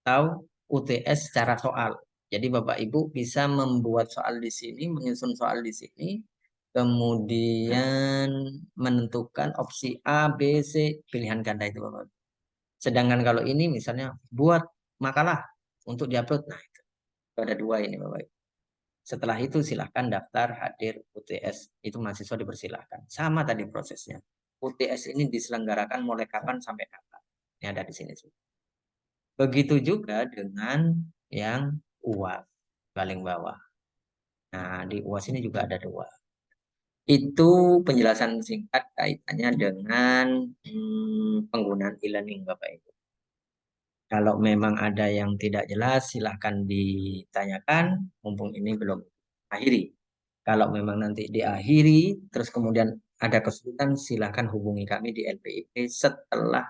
Speaker 2: atau UTS secara soal. Jadi Bapak Ibu bisa membuat soal di sini, menyusun soal di sini, kemudian menentukan opsi A, B, C, pilihan ganda itu Bapak. Sedangkan kalau ini misalnya buat makalah untuk diupload, nah itu ada 2 ini Bapak Ibu. Setelah itu silahkan daftar hadir UTS, itu mahasiswa dipersilahkan. Sama tadi prosesnya. UTS ini diselenggarakan mulai kapan sampai kapan. Ini ada di sini. Begitu juga dengan yang UAS paling bawah. Nah, di UAS ini juga ada 2. Itu penjelasan singkat kaitannya dengan penggunaan e-learning Bapak Ibu. Kalau memang ada yang tidak jelas, silahkan ditanyakan, mumpung ini belum akhiri. Kalau memang nanti diakhiri, terus kemudian ada kesulitan, silahkan hubungi kami di LPIP setelah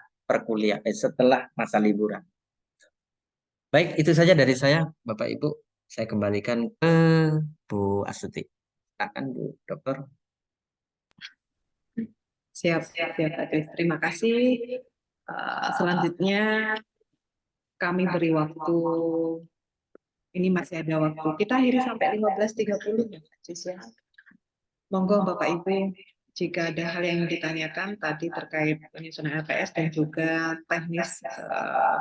Speaker 2: setelah masa liburan. Baik, itu saja dari saya, Bapak Ibu. Saya kembalikan ke Bu Astuti. Silakan Bu Dokter.
Speaker 1: Siap, siap, Pak Kris. Terima kasih. Selanjutnya kami beri waktu, ini masih ada waktu. Kita akhiri sampai 15.30 ya, Pak Kris ya. Monggo Bapak Ibu, jika ada hal yang ditanyakan tadi terkait penyusunan LPS dan juga teknis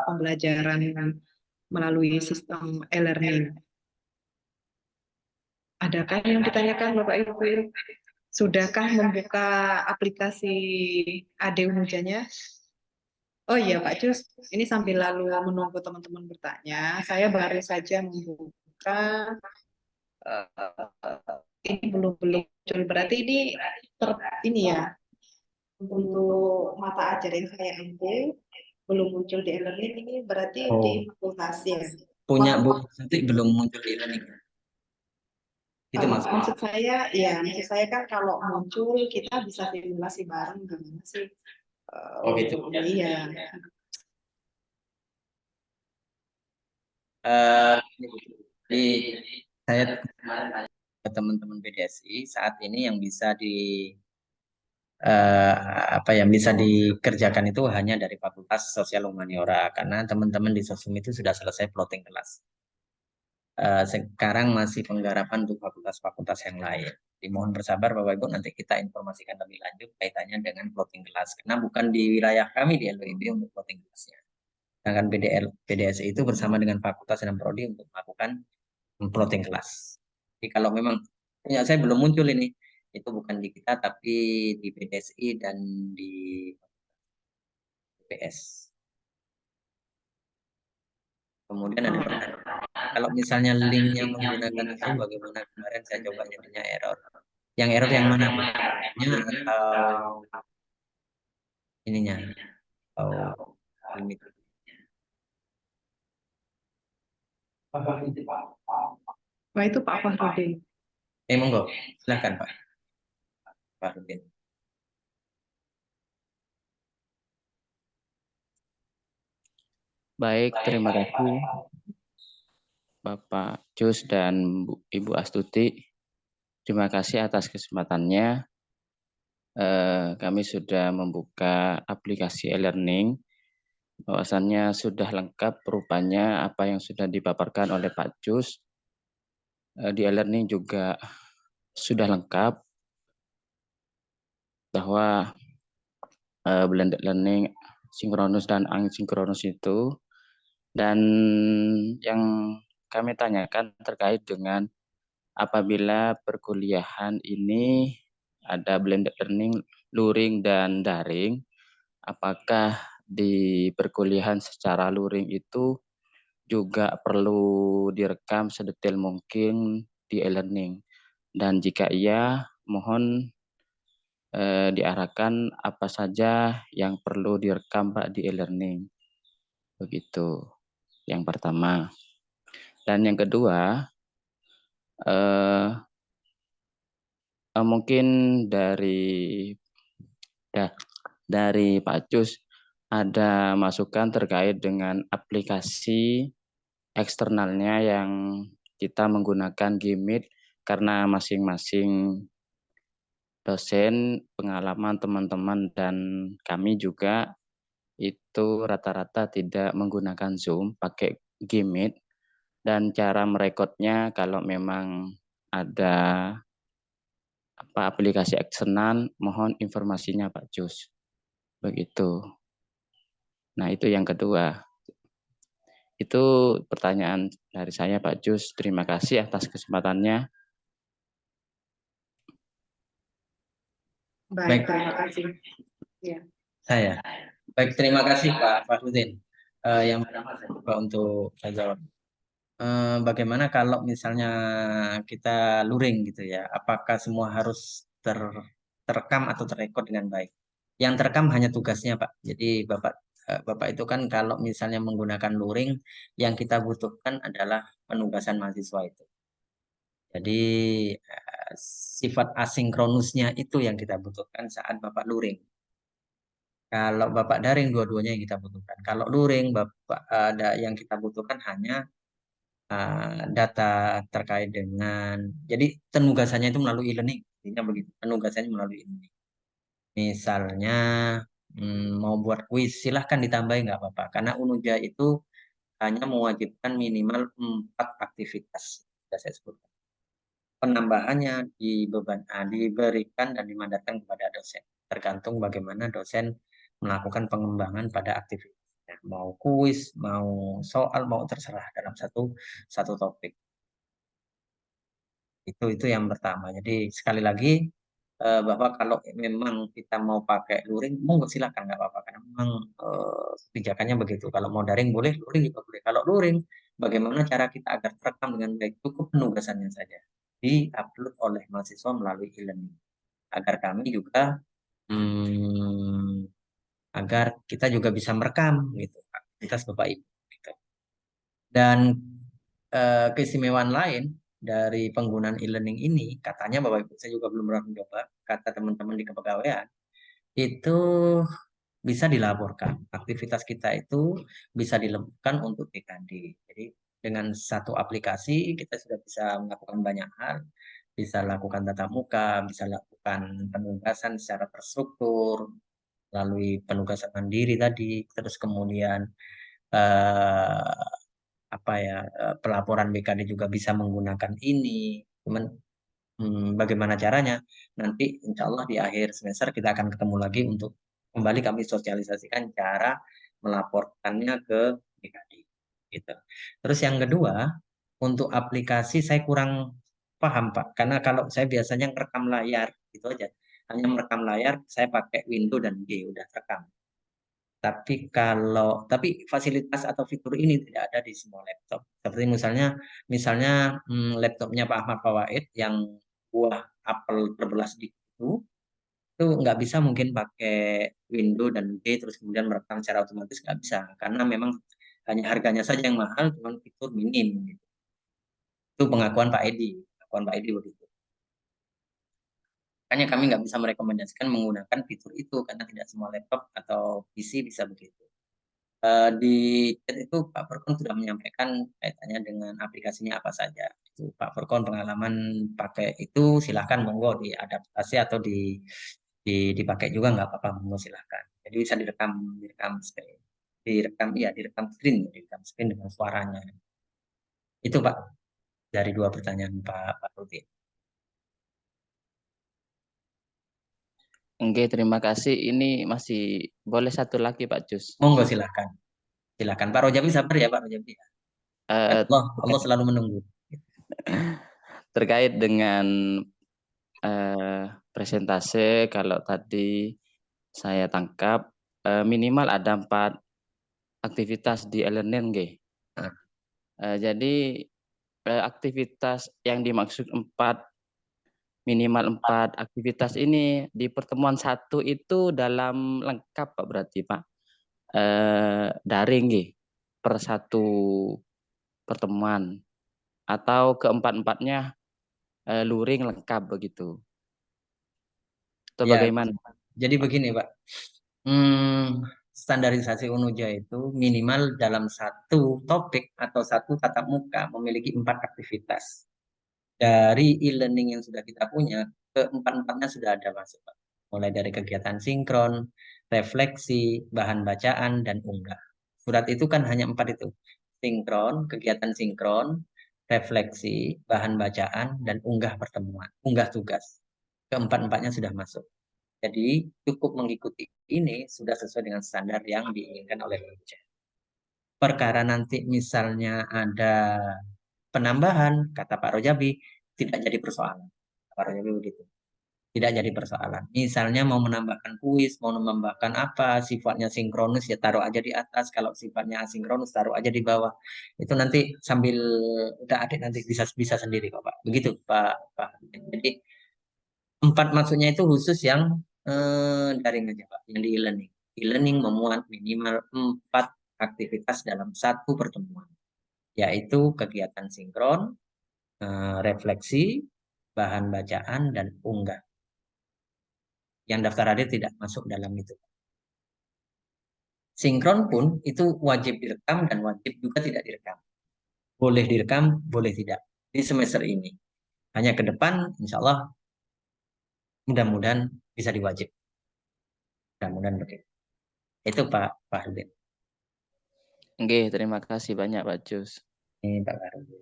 Speaker 1: pembelajaran melalui sistem e-learning. Adakah yang ditanyakan Bapak Ibu? Sudahkah membuka aplikasi AD Unujanya? Oh iya Pak Jus, ini sambil lalu menunggu teman-teman bertanya, saya baru saja membuka, ini belum muncul, berarti ini ya, untuk mata ajar yang saya ambil, belum muncul di e-learning, ini berarti di fakultas ya.
Speaker 2: Punya Bu nanti belum muncul di e-learning. Itu
Speaker 1: maksud saya kan kalau muncul kita bisa simulasi bareng gimana sih?
Speaker 2: Oh gitu.
Speaker 1: Iya.
Speaker 2: Jadi saya teman-teman PDSI saat ini yang bisa yang bisa dikerjakan itu hanya dari Fakultas Sosial Humaniora karena teman-teman di Sosum itu sudah selesai plotting kelas. Sekarang masih penggarapan untuk fakultas-fakultas yang lain. Dimohon bersabar Bapak Ibu, nanti kita informasikan lebih lanjut kaitannya dengan plotting kelas karena bukan di wilayah kami di LWIB untuk plotting kelasnya. Sedangkan PDSI itu bersama dengan fakultas dan prodi untuk melakukan plotting kelas. Jadi kalau memang punya saya belum muncul ini, itu bukan di kita tapi di PDSI dan di PS. Kemudian ada kalau misalnya linknya menggunakan Zoom, bagaimana kemarin saya coba jadinya error. Yang error yang mana? Atau ininya? Atau limit?
Speaker 1: Wah, itu Pak Fahrudin.
Speaker 2: Monggo, silakan Pak Fahrudin.
Speaker 6: Baik, terima kasih Bapak Jus dan Ibu Astuti. Terima kasih atas kesempatannya. Kami sudah membuka aplikasi e-learning. Bahwasannya sudah lengkap rupanya apa yang sudah dipaparkan oleh Pak Jus. Di e-learning juga sudah lengkap bahwa blended learning sinkronus dan asinkronus itu. Dan yang kami tanyakan terkait dengan apabila perkuliahan ini ada blended learning, luring dan daring, apakah di perkuliahan secara luring itu juga perlu direkam sedetail mungkin di e-learning? Dan jika iya, mohon diarahkan apa saja yang perlu direkam Pak di e-learning. Begitu yang pertama. Dan yang kedua, mungkin dari Pak Jus ada masukan terkait dengan aplikasi eksternalnya yang kita menggunakan Gmeet karena masing-masing dosen, pengalaman teman-teman dan kami juga itu rata-rata tidak menggunakan Zoom, pakai Gmeet. Dan cara merekodnya kalau memang ada aplikasi eksternal, mohon informasinya Pak Jus. Begitu. Nah, itu yang kedua. Itu pertanyaan dari saya Pak Jus. Terima kasih atas kesempatannya.
Speaker 1: Baik, terima kasih. Ya.
Speaker 2: Saya. Baik, terima kasih Pak Fahrudin. Yang pertama saya coba untuk saya jawab. Bagaimana kalau misalnya kita luring gitu ya? Apakah semua harus terekam atau terekod dengan baik? Yang terekam hanya tugasnya Pak. Jadi Bapak itu kan kalau misalnya menggunakan luring, yang kita butuhkan adalah penugasan mahasiswa itu. Jadi sifat asinkronusnya itu yang kita butuhkan saat Bapak luring. Kalau Bapak daring, dua-duanya yang kita butuhkan. Kalau luring, Bapak ada yang kita butuhkan hanya data terkait dengan, jadi penugasannya itu melalui e-learning, intinya begitu. Penugasannya melalui e-learning. Misalnya mau buat kuis, silahkan ditambahin nggak apa-apa. Karena Unuja itu hanya mewajibkan minimal 4 aktivitas. Sudah saya sebutkan. Penambahannya diberikan dan dimandatkan kepada dosen. Tergantung bagaimana dosen melakukan pengembangan pada aktivitasnya. Mau kuis, mau soal, mau terserah dalam satu topik. Itu yang pertama. Jadi sekali lagi bahwa kalau memang kita mau pakai luring, monggo silakan nggak apa-apa karena memang kebijakannya begitu. Kalau mau daring boleh, luring juga boleh. Kalau luring, bagaimana cara kita agar terekam dengan baik? Cukup penugasannya saja di-upload oleh mahasiswa melalui e-learning agar kami juga agar kita juga bisa merekam gitu aktivitas Bapak Ibu. Gitu. Dan keistimewaan lain dari penggunaan e-learning ini, katanya Bapak Ibu, saya juga belum pernah mencoba, kata teman-teman di kepegawaian, itu bisa dilaporkan. Aktivitas kita itu bisa dilakukan untuk TKD. Jadi dengan satu aplikasi kita sudah bisa melakukan banyak hal bisa lakukan tatap muka, bisa lakukan penugasan secara terstruktur, melalui penugasan mandiri tadi, terus kemudian pelaporan BKD juga bisa menggunakan ini. Cuman bagaimana caranya? Nanti insya Allah di akhir semester kita akan ketemu lagi untuk kembali kami sosialisasikan cara melaporkannya ke BKD. Gitu. Terus yang kedua, untuk aplikasi saya kurang paham Pak, karena kalau saya biasanya merekam layar gitu aja, hanya merekam layar, saya pakai Windows dan G udah rekam. Tapi fasilitas atau fitur ini tidak ada di semua laptop. Seperti misalnya laptopnya Pak Ahmad Fawaid yang buah apel terbelah sedikit itu nggak bisa mungkin pakai Windows dan D terus kemudian merekam secara otomatis, nggak bisa, karena memang hanya harganya saja yang mahal, cuman fitur minim. Gitu. Itu pengakuan Pak Edi begitu. Makanya kami nggak bisa merekomendasikan menggunakan fitur itu karena tidak semua laptop atau PC bisa begitu. Di chat itu Pak Perkon sudah menyampaikan kaitannya dengan aplikasinya apa saja. Itu Pak Perkon pengalaman pakai itu silahkan monggo diadaptasi atau dipakai juga nggak apa-apa, monggo silahkan. Jadi bisa direkam screen, direkam screen dengan suaranya. Itu Pak dari dua pertanyaan Pak Rutin.
Speaker 6: Oke, terima kasih. Ini masih boleh satu lagi Pak Jus.
Speaker 2: Monggo silahkan. Silakan Pak Rojabi, sabar ya Pak Rojabi. Allah selalu menunggu.
Speaker 6: Terkait dengan presentase, kalau tadi saya tangkap minimal ada 4 aktivitas di e-learning nggih. Jadi aktivitas yang dimaksud minimal 4 aktivitas ini di pertemuan 1 itu dalam lengkap Pak, berarti Pak daring nggih per 1 pertemuan, atau keempat-empatnya luring lengkap begitu, atau
Speaker 2: Ya,
Speaker 6: bagaimana?
Speaker 2: jadi begini Pak, standarisasi UNUJA itu minimal dalam satu topik atau satu tatap muka memiliki 4 aktivitas. Dari e-learning yang sudah kita punya, keempat-empatnya sudah ada masuk Pak. Mulai dari kegiatan sinkron, refleksi, bahan bacaan, dan unggah. Surat itu kan hanya 4 itu. Sinkron, kegiatan sinkron, refleksi, bahan bacaan, dan unggah pertemuan, unggah tugas. Keempat-empatnya sudah masuk. Jadi cukup mengikuti ini sudah sesuai dengan standar yang diinginkan oleh UNUJA. Perkara nanti misalnya ada penambahan, kata Pak Rojabi, tidak jadi persoalan. Pak Rojabi begitu. Tidak jadi persoalan. Misalnya mau menambahkan kuis, mau menambahkan apa, sifatnya sinkronus ya taruh aja di atas. Kalau sifatnya asinkronus taruh aja di bawah. Itu nanti sambil udah adik nanti bisa sendiri kok Pak. Begitu Pak. Jadi 4 maksudnya itu khusus yang daring aja Pak, yang di e-learning. E-learning memuat minimal 4 aktivitas dalam satu pertemuan, yaitu kegiatan sinkron, refleksi, bahan bacaan, dan unggah. Yang daftar hadir tidak masuk dalam itu. Sinkron pun itu wajib direkam dan wajib juga tidak direkam. Boleh direkam, boleh tidak. Di semester ini. Hanya ke depan, insya Allah, mudah-mudahan bisa diwajib. Mudah-mudahan begitu. Itu Pak Hudin.
Speaker 6: Oke, terima kasih banyak Pak Jus.
Speaker 2: Ini Pak Rojabi.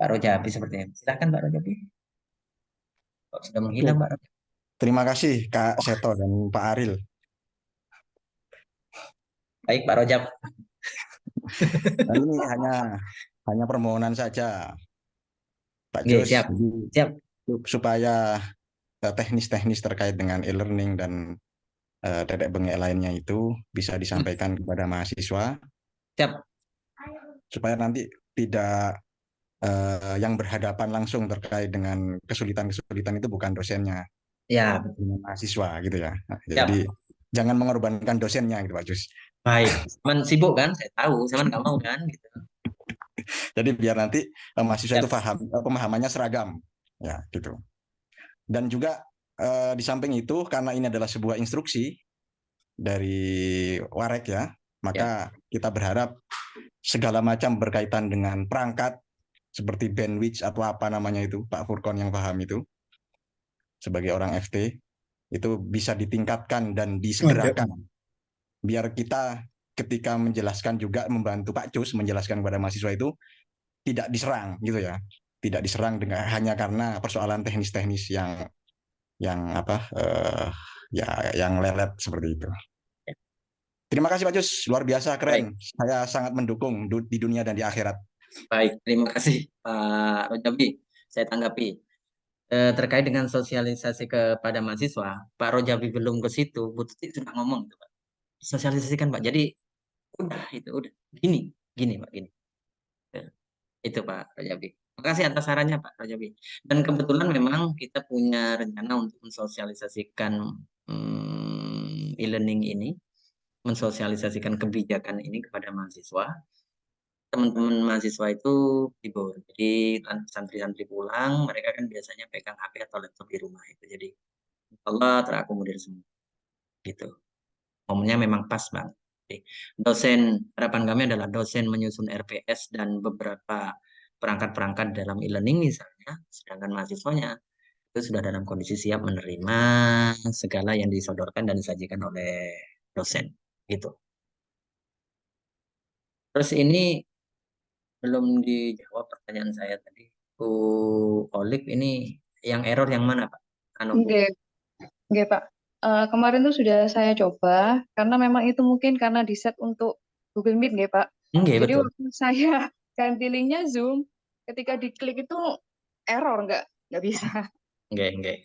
Speaker 2: Pak Rojabi sepertinya. Silakan Pak Rojabi. Kok sudah menghilang Pak Rojabi?
Speaker 7: Terima kasih Kak Seto dan Pak Aril.
Speaker 2: Baik Pak Rojab.
Speaker 7: Nah, ini hanya permohonan saja Pak
Speaker 2: Oke,
Speaker 7: Jus.
Speaker 2: siap.
Speaker 7: Supaya teknis-teknis terkait dengan e-learning dan dedek bengek lainnya itu bisa disampaikan kepada mahasiswa.
Speaker 2: Siap.
Speaker 7: Supaya nanti tidak yang berhadapan langsung terkait dengan kesulitan-kesulitan itu bukan dosennya,
Speaker 2: Ya,
Speaker 7: dengan mahasiswa gitu ya. Nah, jadi jangan mengorbankan dosennya gitu Pak Jus.
Speaker 2: Baik, Saman sibuk kan? Saya tahu, Saman nggak mau kan? Gitu.
Speaker 7: Jadi biar nanti mahasiswa itu paham, pemahamannya seragam, ya gitu. Dan juga di samping itu, karena ini adalah sebuah instruksi dari Warek ya, maka kita berharap segala macam berkaitan dengan perangkat seperti bandwidth atau apa namanya itu, Pak Furkon yang paham itu, sebagai orang FT, itu bisa ditingkatkan dan disegerakan. Biar kita ketika menjelaskan juga membantu Pak Cus menjelaskan kepada mahasiswa itu tidak diserang gitu ya. Tidak diserang dengan hanya karena persoalan teknis-teknis yang apa ya yang lelet seperti itu. Terima kasih Pak Cus, luar biasa keren. Saya sangat mendukung di dunia dan di akhirat.
Speaker 2: Baik, terima kasih Pak Rojabi. Saya tanggapi. Terkait dengan sosialisasi kepada mahasiswa, Pak Rojabi belum ke situ, Bu Tuti sudah ngomong itu, Pak. Sosialisasikan Pak. Jadi udah gini Pak, gini. Itu Pak Rojabi. Terima kasih atas sarannya Pak Rojabi. Dan kebetulan memang kita punya rencana untuk mensosialisasikan e-learning ini, mensosialisasikan kebijakan ini kepada mahasiswa. Teman-teman mahasiswa itu libur. Jadi santri-santri pulang, mereka kan biasanya pegang HP atau laptop di rumah itu. Jadi Allah terakomodir semua. Gitu. Momennya memang pas Bang. Harapan kami adalah dosen menyusun RPS dan beberapa perangkat-perangkat dalam e-learning misalnya, sedangkan mahasiswanya itu sudah dalam kondisi siap menerima segala yang disodorkan dan disajikan oleh dosen. Gitu. Terus ini belum dijawab pertanyaan saya tadi. Bu Olive ini yang error yang mana Pak? Bu.
Speaker 8: Nggih, Pak. Kemarin tuh sudah saya coba karena memang itu mungkin karena di set untuk Google Meet nggih, Pak.
Speaker 2: Nggih,
Speaker 8: Jadi
Speaker 2: betul.
Speaker 8: waktu saya ganti linknya Zoom, ketika diklik itu error nggak bisa.
Speaker 2: Nggih.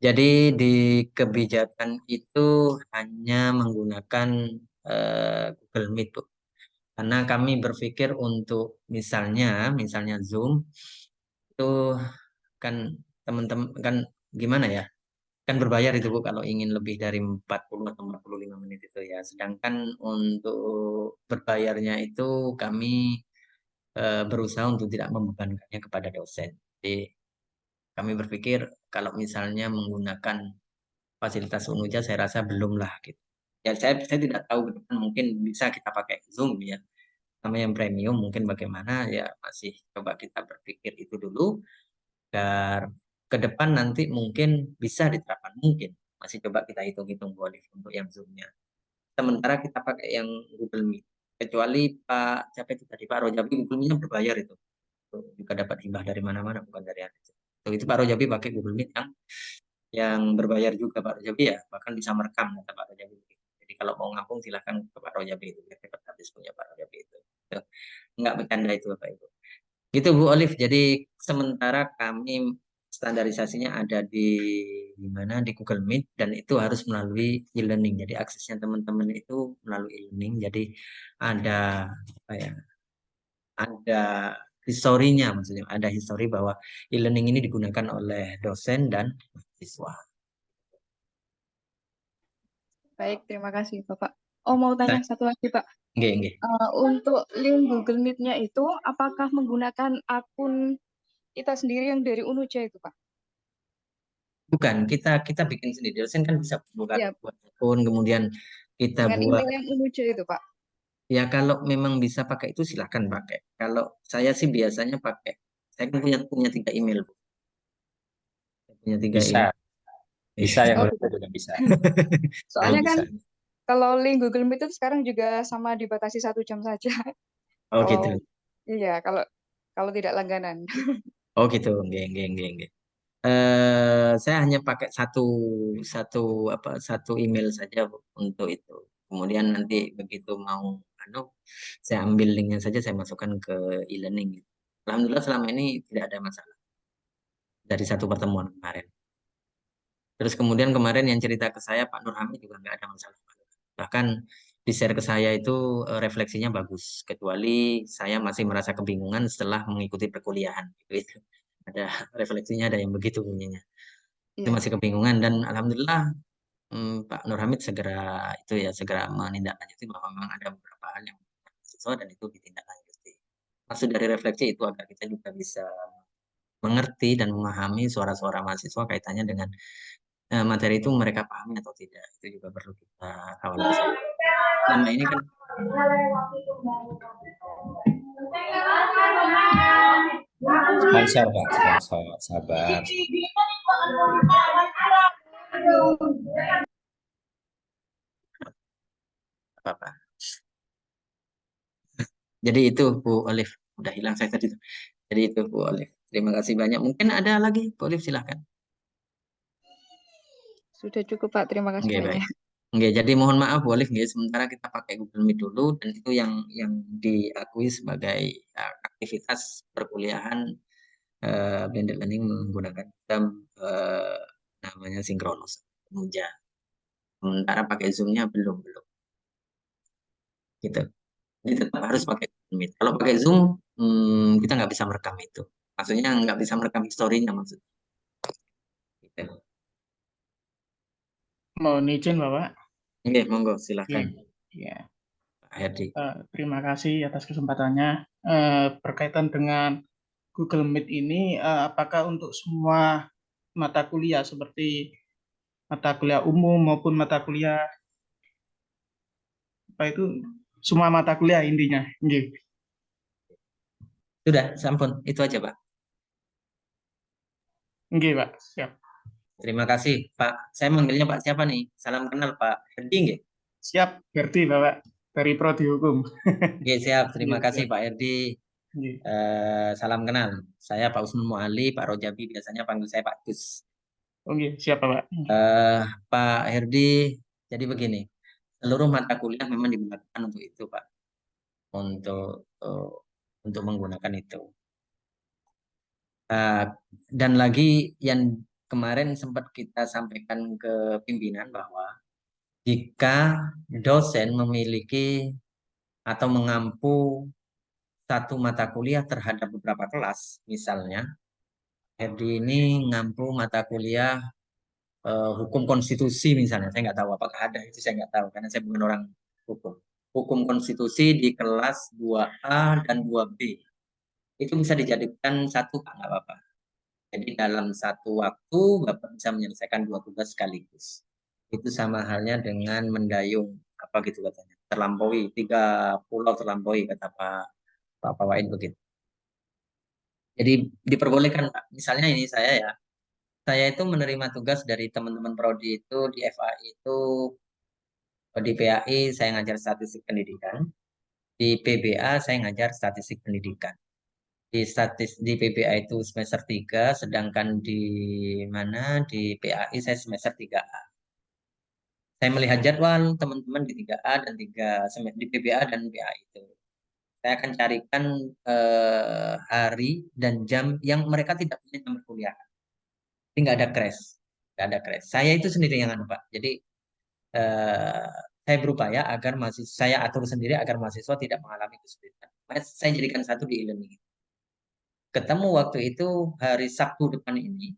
Speaker 2: Jadi di kebijakan itu hanya menggunakan Google Meet, Bu. Karena kami berpikir untuk misalnya Zoom itu kan teman-teman kan gimana ya? Kan berbayar itu Bu kalau ingin lebih dari 40 atau 45 menit itu ya. Sedangkan untuk berbayarnya itu kami berusaha untuk tidak membebankannya kepada dosen. Jadi kami berpikir kalau misalnya menggunakan fasilitas Unuja saya rasa belum lah gitu. Ya saya tidak tahu mungkin bisa kita pakai Zoom ya. Sama yang premium mungkin bagaimana ya masih coba kita berpikir itu dulu agar ke depan nanti mungkin bisa diterapkan mungkin masih coba kita hitung-hitung boleh untuk yang Zoom-nya. Sementara kita pakai yang Google Meet. Kecuali Pak siapa itu tadi Pak Rojabi Google Meet-nya berbayar itu. Juga dapat hibah dari mana-mana bukan dari atas. Itu Pak Rojabi pakai Google Meet yang berbayar juga Pak Rojabi ya, bahkan bisa merekam kata Pak Rojabi. Jadi kalau mau ngapung silahkan ke Pak Rojabi itu, biar cepat habis punya Pak Rojabi itu. Enggak bercanda itu Bapak Ibu. Gitu Bu Olive. Jadi sementara kami standarisasinya ada di mana di Google Meet dan itu harus melalui e-learning. Jadi aksesnya teman-teman itu melalui e-learning. Jadi ada apa ya? Ada historinya maksudnya, ada histori bahwa e-learning ini digunakan oleh dosen dan siswa.
Speaker 8: Baik, terima kasih Bapak. Oh, mau tanya satu lagi Pak.
Speaker 2: Nggih.
Speaker 8: Untuk link Google Meet-nya itu apakah menggunakan akun kita sendiri yang dari Unuja itu Pak?
Speaker 2: Bukan, kita bikin sendiri. Dosen kan bisa buat akun, kemudian kita
Speaker 8: dengan
Speaker 2: buat.
Speaker 8: email yang Unuja itu Pak.
Speaker 2: Ya kalau memang bisa pakai itu silahkan pakai. Kalau saya sih biasanya pakai. Saya kan punya 3 email, Bu. Saya punya 3
Speaker 3: Bisa.
Speaker 2: email.
Speaker 3: Bisa yang itu juga bisa.
Speaker 8: Soalnya kan kalau link Google Meet itu sekarang juga sama dibatasi 1 jam saja.
Speaker 2: Oh gitu.
Speaker 8: Iya, kalau tidak langganan.
Speaker 2: Oh gitu, nggih. Saya hanya pakai satu email saja Bu, untuk itu. Kemudian nanti begitu mau saya ambil linknya saja saya masukkan ke e-learning. Alhamdulillah selama ini tidak ada masalah dari satu pertemuan kemarin. Terus kemudian kemarin yang cerita ke saya Pak Nur Hamid juga nggak ada masalah. Bahkan di share ke saya itu refleksinya bagus. Kecuali saya masih merasa kebingungan setelah mengikuti perkuliahan. Gitu. Ada refleksinya ada yang begitu bunyinya. Itu masih kebingungan dan alhamdulillah Pak Nur Hamid segera menindaklanjuti bahwa memang ada beberapa hal yang sesuai dan itu ditindaklanjuti. Maksud dari refleksi itu agar kita juga bisa mengerti dan memahami suara-suara mahasiswa kaitannya dengan materi itu mereka pahami atau tidak. Itu juga perlu kita kawal. Selama ini kan
Speaker 3: sponsor Pak, sponsor, sabar.
Speaker 2: Apa-apa. Jadi itu Bu Olive, udah hilang saya tadi. Jadi itu Bu Olive. Terima kasih banyak. Mungkin ada lagi, Bu Olive silahkan.
Speaker 8: Sudah cukup Pak, terima kasih
Speaker 2: Oke,
Speaker 8: banyak.
Speaker 2: baik. Oke, jadi mohon maaf Bu Olive, nggih, sementara kita pakai Google Meet dulu, dan itu yang diakui sebagai aktivitas perkuliahan blended learning menggunakan sistem namanya sinkronus Muja. Sementara pakai Zoom-nya belum. Gitu. Jadi tetap harus pakai Google Meet. Kalau pakai Zoom, kita nggak bisa merekam itu. Maksudnya nggak bisa merekam historinya maksudnya. Gitu.
Speaker 9: Mohon izin Bapak.
Speaker 2: Oke, monggo silahkan
Speaker 9: Ya,
Speaker 2: Pak Herdi.
Speaker 9: terima kasih atas kesempatannya. Berkaitan dengan Google Meet ini, apakah untuk semua mata kuliah seperti mata kuliah umum maupun mata kuliah apa itu semua mata kuliah intinya? Nggih.
Speaker 2: Sudah, sampun. Itu aja, Pak.
Speaker 9: Nggih, Pak. Siap.
Speaker 2: Terima kasih, Pak. Saya manggilnya Pak siapa nih? Salam kenal, Pak Herdi, nggih?
Speaker 9: Siap, Berdi Bapak dari Prodi Hukum.
Speaker 2: Oke, siap. Terima
Speaker 9: Nggih,
Speaker 2: kasih,
Speaker 9: siap.
Speaker 2: Pak Herdi.
Speaker 9: Nggih.
Speaker 2: Salam kenal. Saya Pak Usman Muali, Pak Rojabi, biasanya panggil saya Pak Gus.
Speaker 9: Oke, siap Bapak.
Speaker 2: Pak Herdi, jadi begini, seluruh mata kuliah memang digunakan untuk itu, Pak, untuk menggunakan itu. Dan lagi yang kemarin sempat kita sampaikan ke pimpinan bahwa jika dosen memiliki atau mengampu satu mata kuliah terhadap beberapa kelas, misalnya Herdi ini ngampu mata kuliah hukum konstitusi misalnya, saya nggak tahu apakah ada, itu saya nggak tahu karena saya bukan orang hukum. Hukum konstitusi di kelas 2A dan 2B itu bisa dijadikan satu, Pak, nggak apa-apa. Jadi dalam satu waktu Bapak bisa menyelesaikan 2 tugas sekaligus. Itu sama halnya dengan mendayung, apa gitu katanya, terlampaui 3 pulau terlampaui, kata Pak Wain begitu. Jadi diperbolehkan, Pak. Misalnya ini saya itu menerima tugas dari teman-teman prodi itu di FAI itu, di PAI saya ngajar statistik pendidikan, di PBA saya ngajar statistik pendidikan. Di PBA itu semester 3, sedangkan di PAI saya semester 3A. Saya melihat jadwal teman-teman di 3A dan di PBA dan PAI itu. Saya akan carikan hari dan jam yang mereka tidak punya jam kuliah. Jadi nggak ada crash. Saya itu sendiri yang Pak. Jadi saya berupaya agar saya atur sendiri agar mahasiswa tidak mengalami kesulitan. Saya jadikan satu di e-learning. Ketemu waktu itu hari Sabtu depan ini,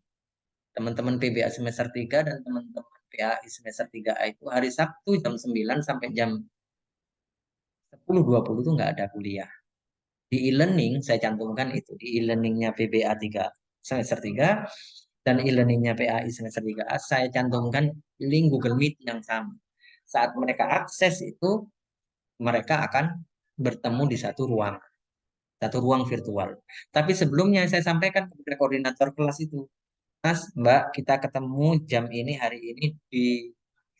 Speaker 2: teman-teman PBA semester 3 dan teman-teman PAI semester 3A itu hari Sabtu jam 9 sampai jam 10.20 itu nggak ada kuliah. Di e-learning saya cantumkan itu, di e-learningnya PBA 3 semester 3 dan e-learningnya PAI semester 3A saya cantumkan link Google Meet yang sama. Saat mereka akses itu, mereka akan bertemu di satu ruang virtual. Tapi sebelumnya saya sampaikan kepada koordinator kelas itu, Mas, Mbak, kita ketemu jam ini hari ini di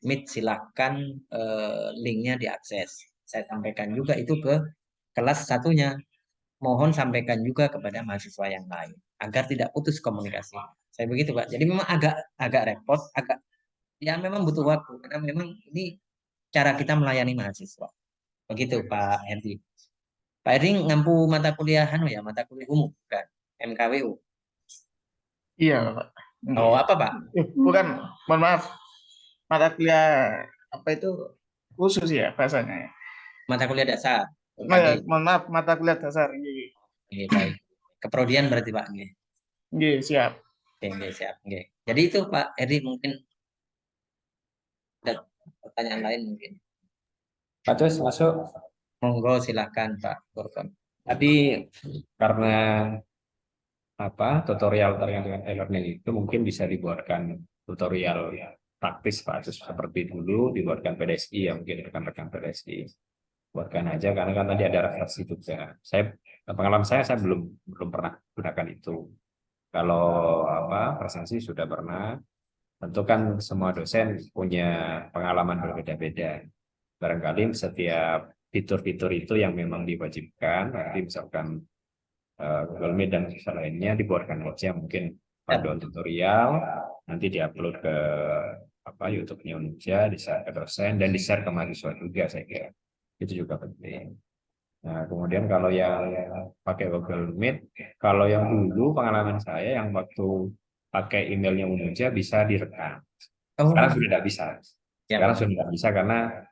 Speaker 2: Meet, silahkan linknya diakses. Saya sampaikan juga itu ke kelas satunya. Mohon sampaikan juga kepada mahasiswa yang lain agar tidak putus komunikasi. Saya begitu, Pak. Jadi memang agak repot, ya memang butuh waktu karena memang ini cara kita melayani mahasiswa. Begitu, Pak Herdi. Pak Herdi ngampu mata kuliah mata kuliah umum kan, MKWU.
Speaker 9: Iya, Pak.
Speaker 2: Oh, apa, Pak?
Speaker 9: Bukan, mohon maaf. Mata kuliah apa itu khusus ya bahasanya ya?
Speaker 2: Mata kuliah dasar.
Speaker 9: Mohon maaf, mata kuliah dasar.
Speaker 2: Oke, baik. Keprodian berarti, Pak.
Speaker 9: Nggih, siap.
Speaker 2: Oke, siap. Oke. Jadi itu Pak Herdi, mungkin ada pertanyaan lain mungkin.
Speaker 3: Pak Tus, masuk.
Speaker 2: Monggo silahkan Pak Burkon.
Speaker 3: Tadi karena tutorial terkait dengan e-learning itu mungkin bisa dibuatkan tutorial praktis Pak Tus, seperti dulu dibuatkan PDSI ya, mungkin rekan-rekan PDSI. buatkan aja karena kan tadi ada referensi juga. Pengalaman saya belum pernah gunakan itu. Kalau presensi sudah pernah. Tentu kan semua dosen punya pengalaman berbeda-beda. Barangkali setiap fitur-fitur itu yang memang diwajibkan, nanti misalkan Google Meet dan lainnya dibuatkan aja mungkin panduan tutorial, nanti diupload ke YouTube-nya Unja, di-share ke dosen dan di-share ke mahasiswa juga saya kira. Itu juga penting. Nah, kemudian kalau yang pakai Google Meet, kalau yang dulu pengalaman saya yang waktu pakai emailnya Unja bisa direkam. Sekarang sudah tidak bisa. Sekarang sudah tidak bisa karena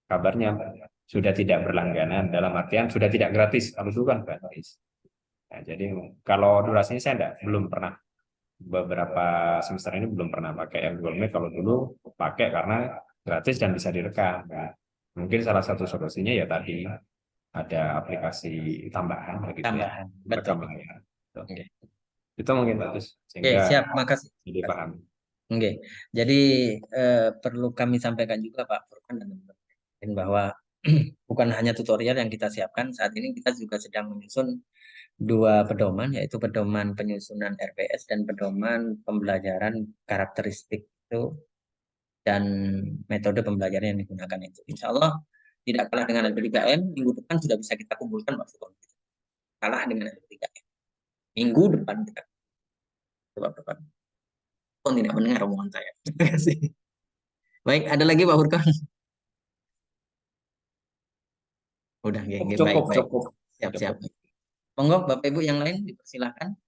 Speaker 3: kabarnya sudah tidak berlangganan, dalam artian sudah tidak gratis. Kalau dulu kan gratis. Nah, jadi kalau durasinya saya belum pernah, beberapa semester ini belum pernah pakai yang Google Meet. Kalau dulu pakai karena gratis dan bisa direkam. Nah, mungkin salah satu solusinya ya tadi ada aplikasi tambahan begitu
Speaker 2: Tambahan, betul.
Speaker 3: rekam layar.
Speaker 2: Oke.
Speaker 3: Itu mungkin bagus
Speaker 2: Oke,
Speaker 3: sehingga
Speaker 2: siap, makasih.
Speaker 3: jadi paham.
Speaker 2: Oke, jadi perlu kami sampaikan juga Pak Furkan dan teman-teman bahwa bukan hanya tutorial yang kita siapkan, saat ini kita juga sedang menyusun 2 pedoman, yaitu pedoman penyusunan RPS dan pedoman pembelajaran karakteristik itu dan metode pembelajaran yang digunakan itu. Insya Allah tidak kalah dengan LP3M, minggu depan sudah bisa kita kumpulkan Pak Furkan. Kalah dengan LP3M. Minggu depan kita coba. Tidak mendengar omongan saya. Terima kasih. Baik, ada lagi Pak Furkan? Udah, baik.
Speaker 3: Cukup.
Speaker 2: Siap. Monggo Bapak Ibu yang lain dipersilakan.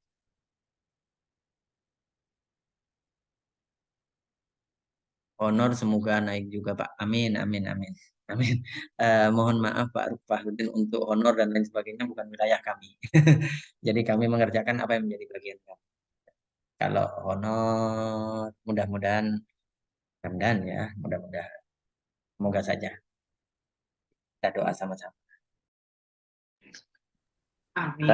Speaker 2: Honor semoga naik juga Pak. Amin. Mohon maaf Pak Fahruddin, untuk honor dan lain sebagainya bukan wilayah kami. Jadi kami mengerjakan apa yang menjadi bagian kami. Kalau honor mudah-mudahan ya, mudah-mudahan. Semoga saja. Kita doa sama-sama.
Speaker 1: Amin.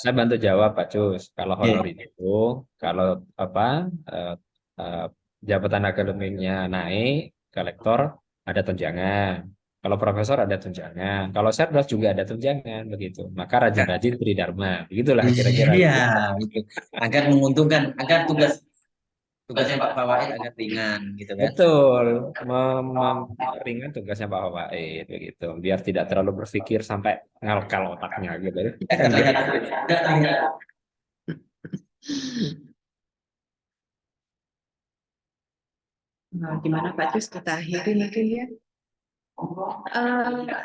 Speaker 3: Saya bantu jawab Pak Cus. Kalau honor itu, kalau jabatan akademiknya naik ke lektor ada tunjangan. Kalau profesor ada tunjangan. Kalau serdas juga ada tunjangan begitu. Maka rajin-rajin tridharma. Begitulah kira-kira.
Speaker 2: Iya, betul. Agar menguntungkan, agar tugasnya Pak Fawaid agak ringan gitu kan.
Speaker 3: Betul, meringan tugasnya Pak Fawaid begitu, biar tidak terlalu berpikir sampai ngalkal otaknya gitu.
Speaker 1: Nah, gimana Pak Cus, kita akhiri mungkin ya.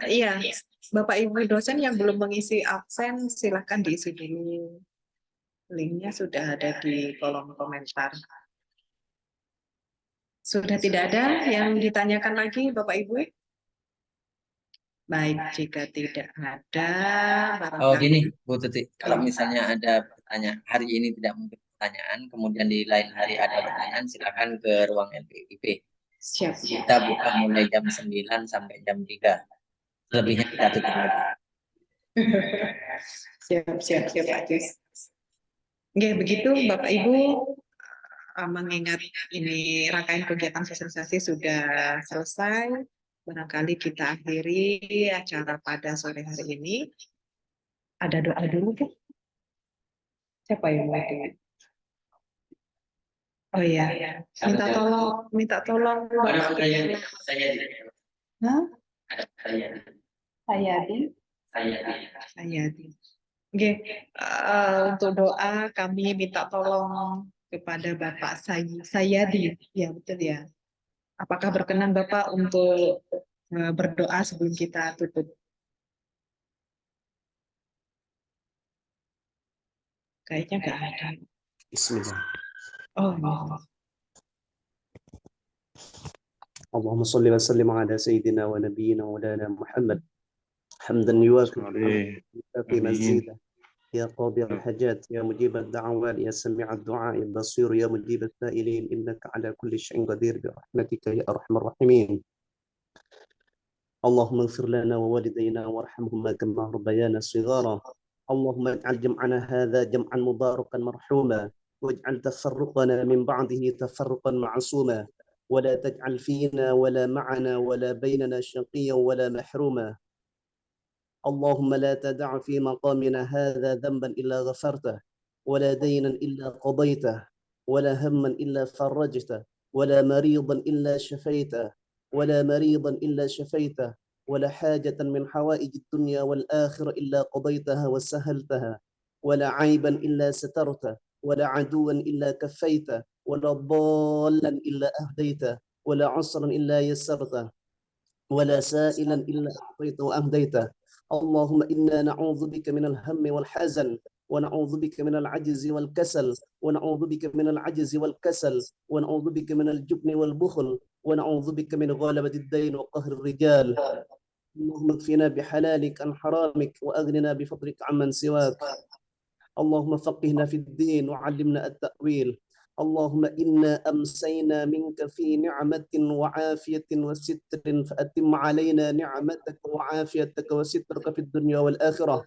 Speaker 1: Iya, Bapak Ibu dosen yang belum mengisi absen silahkan diisi dulu. Linknya sudah ada di kolom komentar. Sudah tidak ada yang ditanyakan lagi Bapak Ibu? Baik, jika tidak ada,
Speaker 2: Oh gini Bu Tuti, kalau misalnya ada pertanyaan, hari ini tidak mungkin pertanyaan, kemudian di lain hari ada pertanyaan, silakan ke ruang LPIP.
Speaker 1: Siap.
Speaker 2: Kita buka mulai jam 9 sampai jam 3. Lebihnya kita tutup lagi.
Speaker 1: Siap Pak Cus. Oke, begitu Bapak Ibu, mengingat ini rangkaian kegiatan sosialisasi sudah selesai, barangkali kita akhiri acara pada sore hari ini. Ada doa dulu kan? Siapa yang mau doa? Oh iya, minta tolong. Sayadi. Oke, untuk doa kami minta tolong kepada Bapak Sayadi. Ya betul ya. Apakah berkenan Bapak untuk berdoa sebelum kita tutup? Kayaknya nggak ada.
Speaker 10: Bismillah.
Speaker 1: Oh, ya.
Speaker 10: اللهم صل وسلم على سيدنا ونبينا مولانا محمد حمدا يوافي مزيدا يا قاضي الحاجات يا مجيب الدعوات يا سميع الدعاء يا بصير يا مجيب السائلين إنك على كل شيء قدير برحمتك يا أرحم الراحمين. اللهم اغفر لنا ووالدينا وارحمهما كما ربيانا صغارا. اللهم اجعل جمعنا هذا جمعا مباركا مرحوما واجعل تفرقنا من بعده تفرقا معصوما ولا تجعل فينا ولا معنا ولا بيننا شقيا ولا محروما. اللهم لا تدع في مقامنا هذا ذنبا إلا غفرته ولا دينا إلا قضيته ولا هما إلا فرجته ولا مريضا إلا شفيته ولا مريضا إلا شفيته ولا حاجة من حوائج الدنيا والآخرة إلا قضيتها وسهلتها ولا عيبا إلا سترته ولا عدوا إلا كفيته ولا ضالا إلا أهديته ولا عسرا إلا يسرته ولا سائلا إلا أعطيته وأهديته. اللهم إنا نعوذ بك من الهم والحزن ونعوذ بك من العجز والكسل ونعوذ بك من العجز والكسل ونعوذ بك من الجبن والبخل ونعوذ بك من غلبة الدين وقهر الرجال. اللهم اكفنا بحلالك عن حرامك وأغننا بفضلك عمن سواك. اللهم فقهنا في الدين وعلمنا التأويل. اللهم إنا أمسينا منك في نعمة وعافية وستر فأتم علينا نعمتك وعافيتك وسترك في الدنيا والآخرة.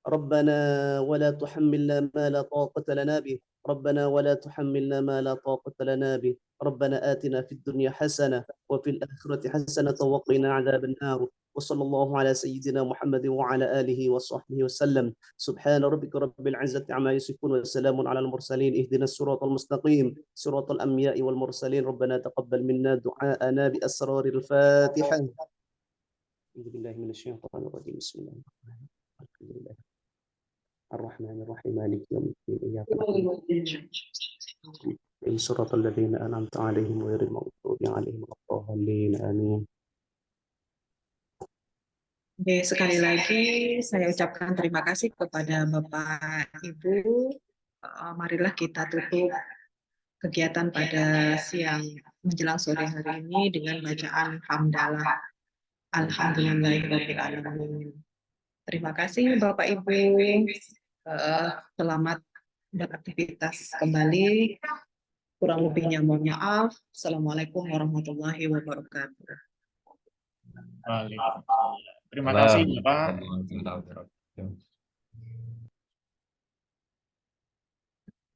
Speaker 10: ربنا ولا تحملنا ما لا طاقة لنا به ربنا ولا تحملنا ما لا طاقة لنا به. ربنا آتنا في الدنيا حسنة وفي الآخرة حسنة وقنا عذاب النار. وصلى الله على سيدنا محمد وعلى آله وصحبه وسلم. سبحان ربك رب العزة عما يصفون وسلام على المرسلين. اهدنا الصراط المستقيم صراط الأنبياء والمرسلين. ربنا تقبل منا دعاءنا بأسرار الفاتحة. أعوذ بالله من الشيطان الرجيم. بسم الله الرحمن الرحيم. الحمد لله الرحمن الرحيم مالك يوم الدين إياك نعبد وإياك صراط الذين أنعمت عليهم غير المغضوب عليهم ولا الضالين آمين.
Speaker 1: Oke, sekali lagi saya ucapkan terima kasih kepada Bapak Ibu. Marilah kita tutup kegiatan pada siang menjelang sore hari ini dengan bacaan hamdalah. Alhamdulillahirabbil alamin. Terima kasih Bapak Ibu. Selamat beraktivitas kembali. Kurang lebihnya mohon maaf. Assalamualaikum warahmatullahi wabarakatuh.
Speaker 9: Terima kasih Bapak.
Speaker 3: Waalaikumsalam warahmatullahi wabarakatuh.